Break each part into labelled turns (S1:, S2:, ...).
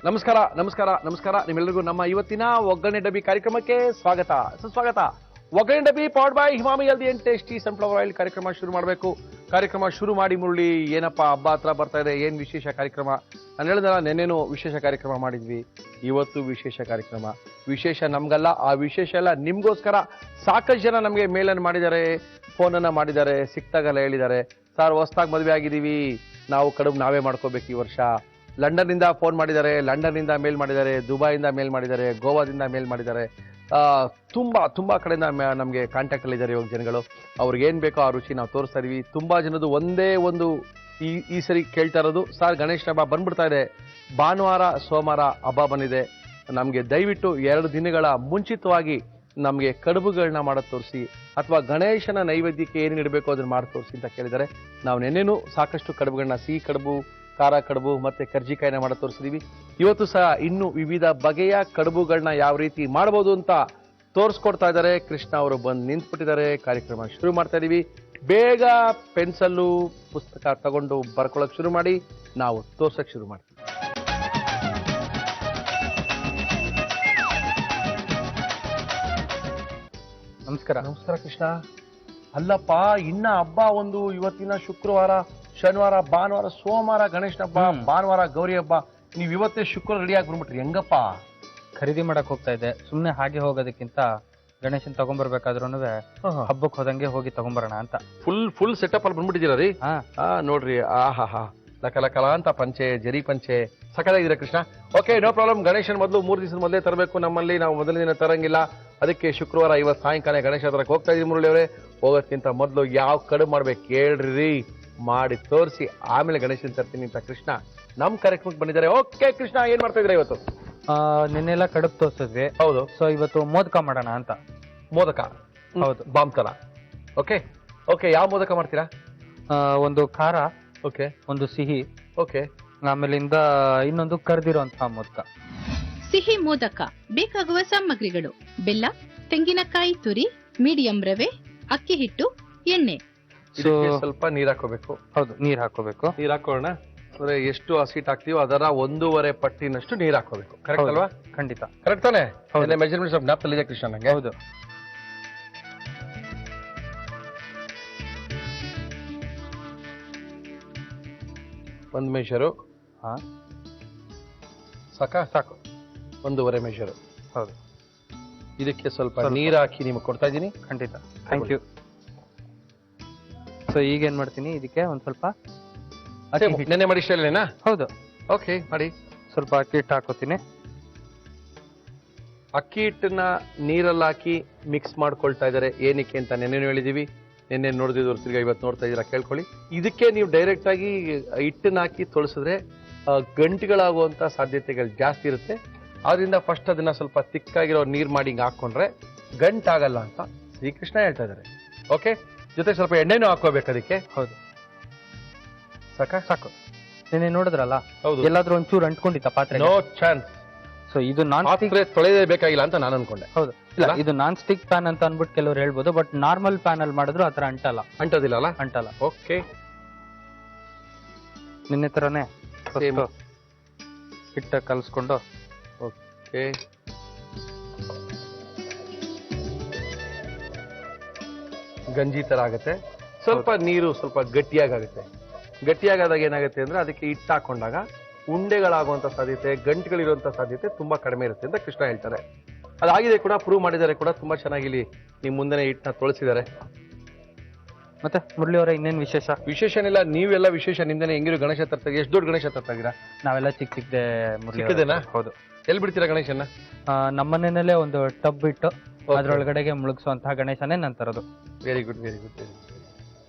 S1: ನಮಸ್ಕಾರ ನಮಸ್ಕಾರ ನಮಸ್ಕಾರ ನಿಮ್ಮೆಲ್ಲರಿಗೂ ನಮ್ಮ ಇವತ್ತಿನ ಒಗ್ಗರಣೆ ಡಬ್ಬಿ ಕಾರ್ಯಕ್ರಮಕ್ಕೆ ಸ್ವಾಗತ ಸುಸ್ವಾಗತ. ಒಗ್ಗರಣೆ ಡಬ್ಬಿ powered by Emami healthy and tasty sunflower oil. ಕಾರ್ಯಕ್ರಮ ಶುರು ಮಾಡಬೇಕು. ಕಾರ್ಯಕ್ರಮ ಶುರು ಮಾಡಿ ಮುರಳಿ. ಏನಪ್ಪ ಹಬ್ಬ ಹತ್ರ ಬರ್ತಾ ಇದೆ, ಏನ್ ವಿಶೇಷ ಕಾರ್ಯಕ್ರಮ? ನಾನು ಹೇಳಿದಲ್ಲ, ನೆನ್ನೆನೂ ವಿಶೇಷ ಕಾರ್ಯಕ್ರಮ ಮಾಡಿದ್ವಿ, ಇವತ್ತು ವಿಶೇಷ ಕಾರ್ಯಕ್ರಮ. ವಿಶೇಷ ನಮ್ಗಲ್ಲ, ಆ ವಿಶೇಷ ಎಲ್ಲ ನಿಮ್ಗೋಸ್ಕರ. ಸಾಕಷ್ಟು ಜನ ನಮಗೆ ಮೇಲನ್ನು ಮಾಡಿದ್ದಾರೆ, ಫೋನನ್ನು ಮಾಡಿದ್ದಾರೆ, ಸಿಕ್ತಾಗಲ್ಲ ಹೇಳಿದ್ದಾರೆ, ಸರ್ ಹೊಸ್ದಾಗಿ ಮದುವೆ ಆಗಿದ್ದೀವಿ, ನಾವು ಕಡುಬು ನಾವೇ ಮಾಡ್ಕೋಬೇಕು ಈ ವರ್ಷ. ಲಂಡನ್ನಿಂದ ಫೋನ್ ಮಾಡಿದ್ದಾರೆ, ಲಂಡನ್ನಿಂದ ಮೇಲ್ ಮಾಡಿದ್ದಾರೆ, ದುಬೈಯಿಂದ ಮೇಲ್ ಮಾಡಿದ್ದಾರೆ, ಗೋವಾದಿಂದ ಮೇಲ್ ಮಾಡಿದ್ದಾರೆ. ತುಂಬಾ ಕಡೆಯಿಂದ ನಮಗೆ ಕಾಂಟ್ಯಾಕ್ಟ್ ಅಲ್ಲಿ ಇದ್ದಾರೆ ಇವಾಗ ಜನಗಳು. ಅವ್ರಿಗೆ ಏನ್ ಬೇಕೋ ಆ ರುಚಿ ನಾವು ತೋರಿಸ್ತಾ ಇದೀವಿ. ತುಂಬಾ ಜನದು ಒಂದೇ ಒಂದು ಈ ಸರಿ ಕೇಳ್ತಾ ಇರೋದು, ಸರ್ ಗಣೇಶ ಹಬ್ಬ ಬಂದ್ಬಿಡ್ತಾ ಇದೆ, ಭಾನುವಾರ ಸೋಮವಾರ ಹಬ್ಬ ಬಂದಿದೆ, ನಮಗೆ ದಯವಿಟ್ಟು 2 ದಿನಗಳ ಮುಂಚಿತವಾಗಿ ನಮಗೆ ಕಡುಬುಗಳನ್ನ ಮಾಡೋದು ತೋರಿಸಿ, ಅಥವಾ ಗಣೇಶನ ನೈವೇದ್ಯಕ್ಕೆ ಏನೇನು ಇಡಬೇಕು ಅದನ್ನ ಮಾಡಿ ತೋರಿಸಿ ಅಂತ ಕೇಳಿದ್ದಾರೆ. ನಾವು ನೆನ್ನೆನೂ ಸಾಕಷ್ಟು ಕಡುಬುಗಳನ್ನ, ಸಿಹಿ ಕಡುಬು, ಖಾರ ಕಡುಬು ಮತ್ತೆ ಕರ್ಜಿಕಾಯಿನ ಮಾಡೋದು ತೋರಿಸಿದೀವಿ. ಇವತ್ತು ಸಹ ಇನ್ನು ವಿವಿಧ ಬಗೆಯ ಕಡುಬುಗಳನ್ನ ಯಾವ ರೀತಿ ಮಾಡಬಹುದು ಅಂತ ತೋರಿಸ್ಕೊಡ್ತಾ ಇದ್ದಾರೆ. ಕೃಷ್ಣ ಅವರು ಬಂದು ನಿಂತ್ಬಿಟ್ಟಿದ್ದಾರೆ. ಕಾರ್ಯಕ್ರಮ ಶುರು ಮಾಡ್ತಾ ಇದೀವಿ. ಬೇಗ ಪೆನ್ಸಿಲ್ಲು ಪುಸ್ತಕ ತಗೊಂಡು ಬರ್ಕೊಳಕ್ ಶುರು ಮಾಡಿ, ನಾವು ತೋರ್ಸಕ್ ಶುರು ಮಾಡ್ತೀವಿ.
S2: ನಮಸ್ಕಾರ.
S1: ನಮಸ್ಕಾರ ಕೃಷ್ಣ. ಅಲ್ಲಪ್ಪ, ಇನ್ನ ಹಬ್ಬ ಒಂದು, ಇವತ್ತಿನ ಶುಕ್ರವಾರ, ಶನಿವಾರ, ಭಾನುವಾರ, ಸೋಮವಾರ ಗಣೇಶನ ಹಬ್ಬ, ಭಾನುವಾರ ಗೌರಿ ಹಬ್ಬ. ನೀವ್ ಇವತ್ತೇ ಶುಕ್ರವಾರ ರೆಡಿ ಆಗ್ಬಿಟ್ರಿ, ಹೆಂಗಪ್ಪ?
S2: ಖರೀದಿ ಮಾಡಕ್ ಹೋಗ್ತಾ ಇದ್ದೆ. ಸುಮ್ನೆ ಹಾಗೆ ಹೋಗೋದಕ್ಕಿಂತ ಗಣೇಶನ್ ತಗೊಂಡ್ಬರ್ಬೇಕಾದ್ರೂ ಹಬ್ಬಕ್ಕೆ ಹೋದಂಗೆ ಹೋಗಿ ತಗೊಂಬರೋಣ ಅಂತ.
S1: ಫುಲ್ ಸೆಟಪ್ ಅಲ್ಲಿ ಬಂದ್ಬಿಟ್ಟಿದ್ದೀರಾ ರೀ? ನೋಡ್ರಿ, ಆಹಾ ಲಕಲ ಅಂತ ಪಂಚೆ, ಜರಿ ಪಂಚೆ, ಸಕಲಾಗಿದ್ದೀರಾ ಕೃಷ್ಣ. Okay, no problem. ಗಣೇಶನ್ ಮೊದಲು 3 ದಿವಸದ ಮೊದಲೇ ತರಬೇಕು. ನಮ್ಮಲ್ಲಿ ನಾವು ಮೊದಲನೇ ದಿನ ತರಂಗಿಲ್ಲ, ಅದಕ್ಕೆ ಶುಕ್ರವಾರ ಇವತ್ತು ಸಾಯಂಕಾಲ ಗಣೇಶ ಹತ್ರಕ್ಕೆ ಹೋಗ್ತಾ ಇದೀವಿ. ಮುರಳಿ ಅವರೇ, ಹೋಗೋದ್ಕಿಂತ ಮೊದಲು ಯಾವ ಕಡುಬು ಮಾಡ್ಬೇಕು ಹೇಳ್ರಿ, ಮಾಡಿ ತೋರಿಸಿ, ಆಮೇಲೆ ಗಣೇಶನ್ ತರ್ತೀನಿ ಅಂತ ಕೃಷ್ಣ ನಮ್ ಕಾರ್ಯಕ್ರಮಕ್ಕೆ ಬಂದಿದ್ದಾರೆ. ಓಕೆ ಕೃಷ್ಣ, ಏನ್ ಮಾಡ್ತಾ ಇದ್ದೀರಾ ಇವತ್ತು?
S2: ನಿನ್ನೆಲ್ಲ ಕಡುಬು ತೋರಿಸಿದ್ವಿ.
S1: ಹೌದು.
S2: ಸೊ ಇವತ್ತು ಮೋದಕ ಮಾಡೋಣ ಅಂತ.
S1: ಮೋದಕ?
S2: ಹೌದು.
S1: ಬಾಂಬ್ ತರ. ಓಕೆ ಓಕೆ, ಯಾವ ಮೋದಕ ಮಾಡ್ತೀರಾ?
S2: ಒಂದು ಖಾರ,
S1: ಓಕೆ,
S2: ಒಂದು ಸಿಹಿ,
S1: ಓಕೆ,
S2: ಆಮೇಲಿಂದ ಇನ್ನೊಂದು ಕರ್ದಿರುವಂತಹ ಮೋದಕ.
S3: ಸಿಹಿ ಮೋದಕ ಬೇಕಾಗುವ ಸಾಮಗ್ರಿಗಳು: ಬೆಲ್ಲ, ತೆಂಗಿನಕಾಯಿ ತುರಿ, ಮೀಡಿಯಂ ರವೆ, ಅಕ್ಕಿ ಹಿಟ್ಟು, ಎಣ್ಣೆ.
S1: ಸ್ವಲ್ಪ ನೀರ್ ಹಾಕೋಬೇಕು.
S2: ಹೌದು, ನೀರ್ ಹಾಕೋಬೇಕು.
S1: ನೀರ್ ಹಾಕೋಣ. ಅಂದ್ರೆ ಎಷ್ಟು ಹಸಿಟ್ ಹಾಕ್ತೀವೋ ಅದರ 1.5 ಪಟ್ಟಿನಷ್ಟು ನೀರ್ ಹಾಕೋಬೇಕು. ಕರೆಕ್ಟ್ ಅಲ್ವಾ?
S2: ಖಂಡಿತ
S1: ಕರೆಕ್ಟ್ ತಾನೆ? ಮೆಜರ್ಮೆಂಟ್ ಸ್ವಲ್ಪ ಜ್ಞಾಪಕದಲ್ಲಿ ಇದೆ ಕೃಷ್ಣ ನಂಗೆ.
S2: ಹೌದು.
S1: ಒಂದು ಮೆಷರು.
S2: ಹಾ,
S1: ಸಾಕು. 1.5 ಮೆಷರು.
S2: ಹೌದು.
S1: ಇದಕ್ಕೆ ಸ್ವಲ್ಪ ನೀರ್ ಹಾಕಿ ನಿಮಗೆ ಕೊಡ್ತಾ ಇದ್ದೀನಿ.
S2: ಖಂಡಿತ, ಥ್ಯಾಂಕ್ ಯು. ಸೊ ಈಗ ಏನ್ ಮಾಡ್ತೀನಿ, ಇದಕ್ಕೆ ಒಂದ್ ಸ್ವಲ್ಪ
S1: ನೆನೆ ಮಾಡಿ ಇಷ್ಟೇನಾ?
S2: ಹೌದು.
S1: ಓಕೆ, ಮಾಡಿ.
S2: ಸ್ವಲ್ಪ ಅಕ್ಕಿ ಹಿಟ್ಟು ಹಾಕೋತೀನಿ.
S1: ಅಕ್ಕಿ ಹಿಟ್ಟನ್ನ ನೀರಲ್ಲಿ ಹಾಕಿ ಮಿಕ್ಸ್ ಮಾಡ್ಕೊಳ್ತಾ ಇದ್ದಾರೆ. ಏನಕ್ಕೆ ಅಂತ ನೆನ್ನೆ ಹೇಳಿದೀವಿ. ನೆನ್ನೆ ನೋಡಿದ್ರು, ತಿರ್ಗಾ ಇವತ್ತು ನೋಡ್ತಾ ಇದ್ದೀರಾ, ಕೇಳ್ಕೊಳ್ಳಿ. ಇದಕ್ಕೆ ನೀವು ಡೈರೆಕ್ಟ್ ಆಗಿ ಹಿಟ್ಟನ್ನ ಹಾಕಿ ತೊಳಸಿದ್ರೆ ಗಂಟುಗಳಾಗುವಂತ ಸಾಧ್ಯತೆಗಳು ಜಾಸ್ತಿ ಇರುತ್ತೆ. ಆದ್ರಿಂದ ಫಸ್ಟ್ ಅದನ್ನ ಸ್ವಲ್ಪ ತಿಕ್ಕಾಗಿರೋ ನೀರ್ ಮಾಡಿ ಹಿಂಗೆ ಹಾಕೊಂಡ್ರೆ ಗಂಟಾಗಲ್ಲ ಅಂತ ಶ್ರೀಕೃಷ್ಣ ಹೇಳ್ತಾ ಇದ್ದಾರೆ. ಓಕೆ, ಜೊತೆ ಸ್ವಲ್ಪ ಎಣ್ಣೆನೂ ಹಾಕೋಬೇಕು ಅದಕ್ಕೆ.
S2: ಹೌದು.
S1: ಸಾಕು.
S2: ನೀನೆ ನೋಡಿದ್ರಲ್ಲ,
S1: ಹೌದು.
S2: ಎಲ್ಲಾದ್ರೂ ಒಂಚೂರು ಅಂಟ್ಕೊಂಡಿತ್ತ ಪಾತ್ರೆ?
S1: No chance.
S2: ಸೊ ಇದು ನಾನ್ ಸ್ಟಿಕ್
S1: ತೊಳೆದೇ ಬೇಕಾಗಿಲ್ಲ ಅಂತ ನಾನು ಅನ್ಕೊಂಡೆ.
S2: ಹೌದು. ಇಲ್ಲ, ಇದು ನಾನ್ ಸ್ಟಿಕ್ ಪ್ಯಾನ್ ಅಂತ ಅನ್ಬಿಟ್ಟು ಕೆಲವರು ಹೇಳ್ಬೋದು, ಬಟ್ ನಾರ್ಮಲ್ ಪ್ಯಾನ್ ಅಲ್ಲಿ ಮಾಡಿದ್ರು ಆತರ ಅಂಟಲ್ಲ.
S1: ಅಂಟೋದಿಲ್ಲ ಅಲ್ಲ?
S2: ಅಂಟಲ್ಲ.
S1: ಓಕೆ,
S2: ನಿನ್ನೆ ತರನೇ ಹಿಟ್ಟ ಕಲ್ಸ್ಕೊಂಡು.
S1: ಓಕೆ, ಗಂಜಿ ತರ ಆಗುತ್ತೆ. ಸ್ವಲ್ಪ ನೀರು ಸ್ವಲ್ಪ ಗಟ್ಟಿಯಾಗುತ್ತೆ. ಗಟ್ಟಿಯಾಗಾದಾಗ ಏನಾಗುತ್ತೆ ಅಂದ್ರೆ ಅದಕ್ಕೆ ಹಿಟ್ಟು ಹಾಕೊಂಡಾಗ ಉಂಡೆಗಳಾಗುವಂತ ಸಾಧ್ಯತೆ, ಗಂಟುಗಳಿರುವಂತ ಸಾಧ್ಯತೆ ತುಂಬಾ ಕಡಿಮೆ ಇರುತ್ತೆ ಅಂತ ಕೃಷ್ಣ ಹೇಳ್ತಾರೆ. ಅದಾಗಿದೆ ಕೂಡ, ಪ್ರೂವ್ ಮಾಡಿದ್ದಾರೆ ಕೂಡ. ತುಂಬಾ ಚೆನ್ನಾಗಿ ಇಲ್ಲಿ ನಿಮ್ ಮುಂದೆನೆ ಹಿಟ್ಟನ್ನ ತೊಳಸಿದ್ದಾರೆ.
S2: ಮತ್ತೆ ಮುರಳಿ ಅವರ ಇನ್ನೇನ್ ವಿಶೇಷ?
S1: ವಿಶೇಷನಿಲ್ಲ, ನೀವೆಲ್ಲ ವಿಶೇಷ. ನಿಮ್ದೇನೆ ಹೆಂಗಿರು ಗಣೇಶ ತರ್ತಾ? ಎಷ್ಟು ದೊಡ್ಡ ಗಣೇಶ ತರ್ತಾ ಇದೀರಾ?
S2: ನಾವೆಲ್ಲ ಚಿಕ್ಕದೇ.
S1: ಚಿಕ್ಕದೇನಾ?
S2: ಹೌದು.
S1: ಎಲ್ಲಿ ಬಿಡ್ತೀರಾ ಗಣೇಶನ್ನ?
S2: ನಮ್ಮನೇನಲ್ಲೇ ಒಂದು ಟಬ್ ಇಟ್ಟು ಅದ್ರೊಳಗಡೆಗೆ ಮುಳುಗಿಸುವಂತಹ ಗಣೇಶನೇ ನಾನು ತರೋದು.
S1: Very good, very good.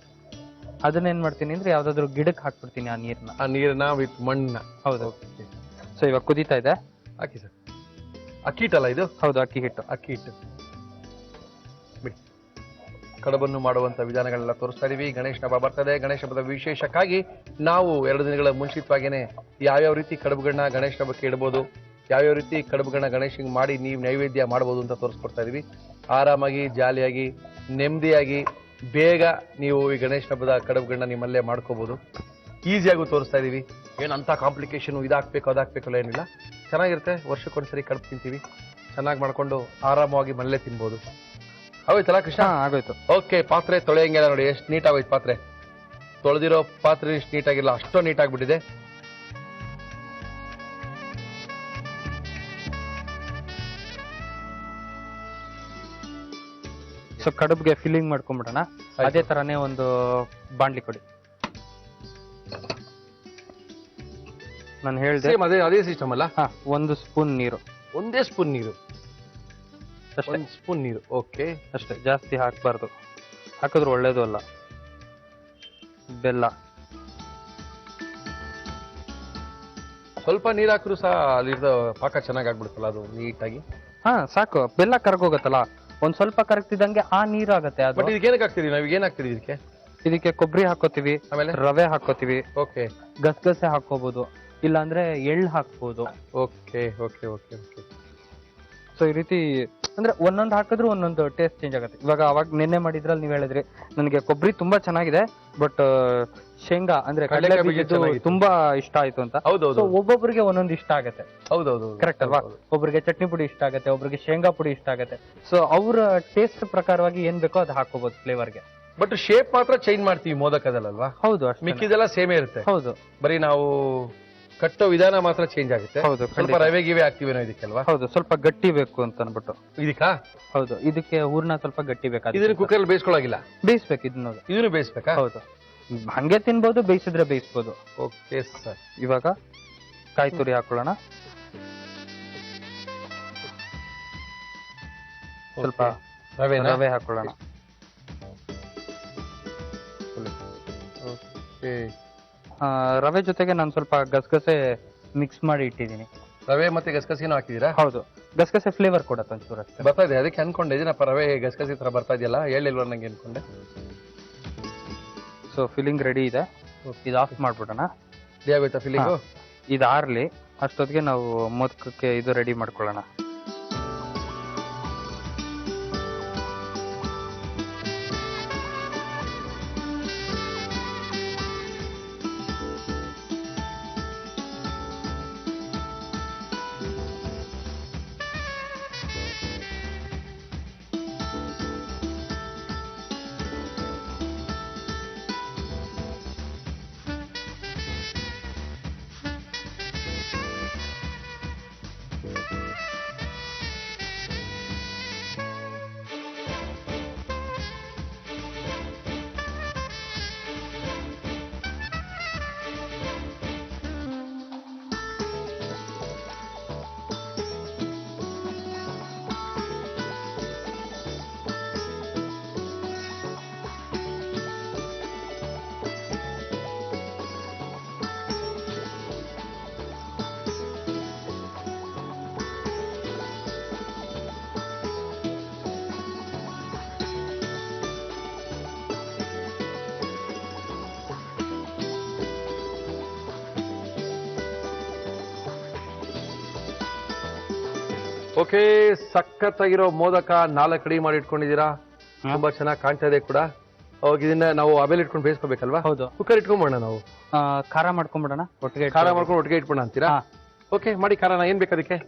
S2: ಅದನ್ನೇನ್ ಮಾಡ್ತೀನಿ ಅಂದ್ರೆ ಯಾವ್ದಾದ್ರು ಗಿಡಕ್ಕೆ ಹಾಕ್ಬಿಡ್ತೀನಿ ಆ ನೀರ್ನ.
S1: ಆ ನೀರನ್ನ ವಿತ್ ಮಣ್ಣ.
S2: ಹೌದು. ಸೊ ಇವಾಗ ಕುದೀತಾ ಇದೆ.
S1: ಹಾಕಿ ಸರ್. ಅಕ್ಕಿ ಹಿಟ್ಟಲ್ಲ ಇದು?
S2: ಹೌದು, ಅಕ್ಕಿ ಹಿಟ್ಟು.
S1: ಅಕ್ಕಿ ಹಿಟ್ಟು ಬಿಡಿ. ಕಡುಬನ್ನು ಮಾಡುವಂತ ವಿಧಾನಗಳೆಲ್ಲ ತೋರಿಸ್ತಾ ಇದೀವಿ. ಗಣೇಶ ಹಬ್ಬ ಬರ್ತದೆ. ಗಣೇಶ ಹಬ್ಬದ ವಿಶೇಷಕ್ಕಾಗಿ ನಾವು 2 ದಿನಗಳ ಮುಂಚಿತವಾಗಿಯೇ ಯಾವ್ಯಾವ ರೀತಿ ಕಡುಬುಗಳನ್ನ ಗಣೇಶ ಹಬ್ಬಕ್ಕೆ ಇಡಬಹುದು, ಯಾವ್ಯಾವ ರೀತಿ ಕಡುಬುಗಳನ್ನ ಗಣೇಶಂಗೆ ಮಾಡಿ ನೀವು ನೈವೇದ್ಯ ಮಾಡಬಹುದು ಅಂತ ತೋರಿಸ್ಕೊಡ್ತಾ ಇದೀವಿ. ಆರಾಮಾಗಿ, ಜಾಲಿಯಾಗಿ, ನೆಮ್ಮದಿಯಾಗಿ, ಬೇಗ ನೀವು ಈ ಗಣೇಶ ಹಬ್ಬದ ಕಡುಬುಗಳನ್ನ ನಿಮ್ಮಲ್ಲೇ ಮಾಡ್ಕೋಬಹುದು. ಈಸಿಯಾಗೂ ತೋರಿಸ್ತಾ ಇದೀವಿ. ಏನಂತ ಕಾಂಪ್ಲಿಕೇಶನ್ ಇದಾಕ್ಬೇಕು ಅದಾಕ್ಬೇಕಲ್ಲ ಏನಿಲ್ಲ. ಚೆನ್ನಾಗಿರುತ್ತೆ. ವರ್ಷಕ್ಕೊಂದ್ಸರಿ ಕಡುಬು ತಿಂತೀವಿ, ಚೆನ್ನಾಗಿ ಮಾಡ್ಕೊಂಡು ಆರಾಮವಾಗಿ ಮನೇಲೆ ತಿನ್ಬೋದು. ಆಗೋಯ್ತಲ್ಲ ಕೃಷ್ಣ?
S2: ಆಗೋಯ್ತು.
S1: ಓಕೆ, ಪಾತ್ರೆ ತೊಳೆಯಂಗಿಲ್ಲ ನೋಡಿ, ಎಷ್ಟು ನೀಟ್ ಆಗೋಯ್ತು ಪಾತ್ರೆ. ತೊಳೆದಿರೋ ಪಾತ್ರೆ ಇಷ್ಟು ನೀಟಾಗಿಲ್ಲ, ಅಷ್ಟೋ ನೀಟ್ ಆಗ್ಬಿಟ್ಟಿದೆ.
S2: ಸೊ ಕಡುಬ್ಗೆ ಫಿಲ್ಲಿಂಗ್ ಮಾಡ್ಕೊಂಡ್ಬಿಡೋಣ. ಅದೇ ತರನೇ ಒಂದು ಬಾಂಡ್ಲಿ ಕೊಡಿ. ನಾನು ಹೇಳ್ದೆ
S1: ಸೇಮ್ ಅದೇ ಸಿಸ್ಟಮ್ ಅಲ್ಲ?
S2: ಹಾ, 1 ಸ್ಪೂನ್ ನೀರು.
S1: ಒಂದೇ ಸ್ಪೂನ್ ನೀರು?
S2: ಅಷ್ಟೇ.
S1: 1 ಸ್ಪೂನ್ ನೀರು, ಓಕೆ.
S2: ಅಷ್ಟೇ, ಜಾಸ್ತಿ ಹಾಕಬಾರ್ದು, ಹಾಕಿದ್ರು ಒಳ್ಳೇದು ಅಲ್ಲ. ಬೆಲ್ಲ
S1: ಸ್ವಲ್ಪ ನೀರ್ ಹಾಕಿದ್ರು ಸಹ ಅಲ್ಲಿರೋ ಪಾಕ ಚೆನ್ನಾಗಿ ಆಗ್ಬಿಡುತ್ತಲ್ಲ ಅದು ನೀಟಾಗಿ.
S2: ಹಾ ಸಾಕು, ಬೆಲ್ಲ ಕರಗೋಗತ್ತಲ್ಲ. ಒಂದ್ ಸ್ವಲ್ಪ ಕರಗ್ತಿದ್ದಂಗೆ ಆ ನೀರು ಆಗತ್ತೆ.
S1: ಬಟ್
S2: ಅದು
S1: ಇದಕ್ಕೆ ಏನಕ್ಕೆ ಹಾಕ್ತೀರಿ ನಾವು? ಏನ್ ಹಾಕ್ತೀರಿ ಇದಕ್ಕೆ?
S2: ಇದಕ್ಕೆ ಕೊಬ್ಬರಿ ಹಾಕೋತೀವಿ,
S1: ಆಮೇಲೆ
S2: ರವೆ ಹಾಕೋತೀವಿ,
S1: ಓಕೆ
S2: ಗಸಗಸೆ ಹಾಕೋಬಹುದು, ಇಲ್ಲಾಂದ್ರೆ ಎಳ್ಳು ಹಾಕ್ಬೋದು.
S1: Okay okay okay okay.
S2: So ಈ ರೀತಿ ಅಂದ್ರೆ ಒಂದೊಂದು ಹಾಕಿದ್ರು ಒಂದೊಂದು ಟೇಸ್ಟ್ ಚೇಂಜ್ ಆಗುತ್ತೆ. ಇವಾಗ ಅವಾಗ ನಿನ್ನೆ ಮಾಡಿದ್ರಲ್ಲಿ ನೀವ್ ಹೇಳಿದ್ರಿ ನನಗೆ ಕೊಬ್ಬರಿ ತುಂಬಾ ಚೆನ್ನಾಗಿದೆ, ಬಟ್ ಶೇಂಗಾ ಅಂದ್ರೆ
S1: ಕಡ್ಲೆಕಾಯಿ ಬೀಜ
S2: ಕಡಲೆಬೀಜದ್ದು
S1: ಚೆನ್ನಾಗಿತ್ತು.
S2: ತುಂಬಾ ಇಷ್ಟ ಆಯ್ತು ಅಂತ.
S1: ಹೌದೌದು
S2: ಸೊ ಒಬ್ಬೊಬ್ಬರಿಗೆ ಒಂದೊಂದು ಇಷ್ಟ ಆಗತ್ತೆ.
S1: ಹೌದೌದು
S2: ಕರೆಕ್ಟ್ ಅಲ್ವಾ? ಒಬ್ಬರಿಗೆ ಚಟ್ನಿ ಪುಡಿ ಇಷ್ಟ ಆಗತ್ತೆ, ಒಬ್ಬರಿಗೆ ಶೇಂಗಾ ಪುಡಿ ಇಷ್ಟ ಆಗತ್ತೆ. ಸೊ ಅವ್ರ ಟೇಸ್ಟ್ ಪ್ರಕಾರವಾಗಿ ಏನ್ ಬೇಕೋ ಅದು ಹಾಕೋಬಹುದು ಫ್ಲೇವರ್ಗೆ.
S1: ಬಟ್ ಶೇಪ್ ಮಾತ್ರ ಚೇಂಜ್ ಮಾಡ್ತೀವಿ ಮೋದಕದಲ್ಲಲ್ವಾ?
S2: ಹೌದು, ಅಷ್ಟೇ.
S1: ಮಿಕ್ಕಿದೆಲ್ಲ ಸೇಮೇ ಇರುತ್ತೆ.
S2: ಹೌದು
S1: ಬರೀ ನಾವು ಕಟ್ಟೋ ವಿಧಾನ ಮಾತ್ರ ಚೇಂಜ್ ಆಗುತ್ತೆ.
S2: ಹೌದು,
S1: ಸ್ವಲ್ಪ
S2: ಖಂಡಿತ.
S1: ರವೆ ಗಿವೆ ಹಾಕ್ತಿವೇನೋ ಇದಕ್ಕೆಲ್ವಾ?
S2: ಹೌದು, ಸ್ವಲ್ಪ ಗಟ್ಟಿ ಬೇಕು ಅಂತ ಅನ್ಬಿಟ್ಟು.
S1: ಇದಕ್ಕಾ?
S2: ಹೌದು, ಇದಕ್ಕೆ ಹೂರ್ಣ ಸ್ವಲ್ಪ ಗಟ್ಟಿ
S1: ಇದನ್ನ
S2: ಬೇಕಾದ್ರೆ
S1: ಕುಕ್ಕರ್ ಬೇಯಿಸ್ಕೊಳಗಿಲ್ಲ,
S2: ಬೇಯಿಸ್ಬೇಕು ಇದನ್ನ.
S1: ಇದನ್ನು ಬೇಯಿಸ್ಬೇಕಾ?
S2: ಹೌದು, ಹಂಗೆ ತಿನ್ಬೋದು, ಬೇಯಿಸಿದ್ರೆ ಬೇಯಿಸ್ಬೋದು.
S1: Okay sir.
S2: ಇವಾಗ ಕಾಯಿ ತುರಿ ಹಾಕೊಳ್ಳೋಣ. ಸ್ವಲ್ಪ ರವೆ ಹಾಕೊಳ್ಳೋಣ.
S1: ಓಕೆ.
S2: ರವೆ ಜೊತೆಗೆ ನಾನು ಸ್ವಲ್ಪ ಗಸಗಸೆ ಮಿಕ್ಸ್ ಮಾಡಿ ಇಟ್ಟಿದ್ದೀನಿ.
S1: ರವೆ ಮತ್ತೆ ಗಸಗಸಿನೂ ಹಾಕಿದೀರಾ?
S2: ಹೌದು, ಗಸಗಸೆ ಫ್ಲೇವರ್ ಕೊಡತ್ತೆ ಒಂಚೂರು ಅಷ್ಟೇ.
S1: ಬರ್ತಾ ಇದೆ, ಅದಕ್ಕೆ ಅನ್ಕೊಂಡೆ ಇದನ್ನಪ್ಪ ರವೆ ಗಸಗಸಿ ತರ ಬರ್ತಾ ಇದೆಯಲ್ಲ, ಹೇಳಿಲ್ವ ನಂಗೆ ಅನ್ಕೊಂಡೆ.
S2: ಸೊ ಫಿಲ್ಲಿಂಗ್ ರೆಡಿ ಇದೆ, ಇದು ಆಫ್ ಮಾಡ್ಬಿಡೋಣ.
S1: ರೆಡಿ ಆಗೋಯ್ತಾ ಫಿಲ್ಲಿಂಗು?
S2: ಇದು ಆರ್ಲಿ, ಅಷ್ಟೊತ್ತಿಗೆ ನಾವು ಮೋದಕಕ್ಕೆ ಇದು ರೆಡಿ ಮಾಡ್ಕೊಳ್ಳೋಣ.
S1: ಓಕೆ, ಸಖತ್ತಾಗಿರೋ ಮೋದಕ 4 ರೆಡಿ ಮಾಡಿ ಇಟ್ಕೊಂಡಿದ್ದೀರಾ. ತುಂಬಾ ಚೆನ್ನಾಗಿ ಕಾಣ್ತಾ ಇದೆ ಕೂಡ. ಅವಾಗ ಇದನ್ನ ನಾವು ಆಮೇಲೆ ಇಟ್ಕೊಂಡು ಬೇಯಿಸ್ಕೋಬೇಕಲ್ವಾ?
S2: ಹೌದು,
S1: ಕುಕ್ಕರ್ ಇಟ್ಕೊಂಬೋಣ ನಾವು.
S2: ಖಾರ ಮಾಡ್ಕೊಂಡ್ಬಿಡೋಣ ಒಟ್ಟಿಗೆ.
S1: ಖಾರ ಮಾಡ್ಕೊಂಡು ಒಟ್ಟಿಗೆ ಇಟ್ಬೋಣ ಅಂತೀರಾ? ಓಕೆ, ಮಾಡಿ. ಖಾರನ ಏನ್ ಬೇಕು ಅದಕ್ಕೆ?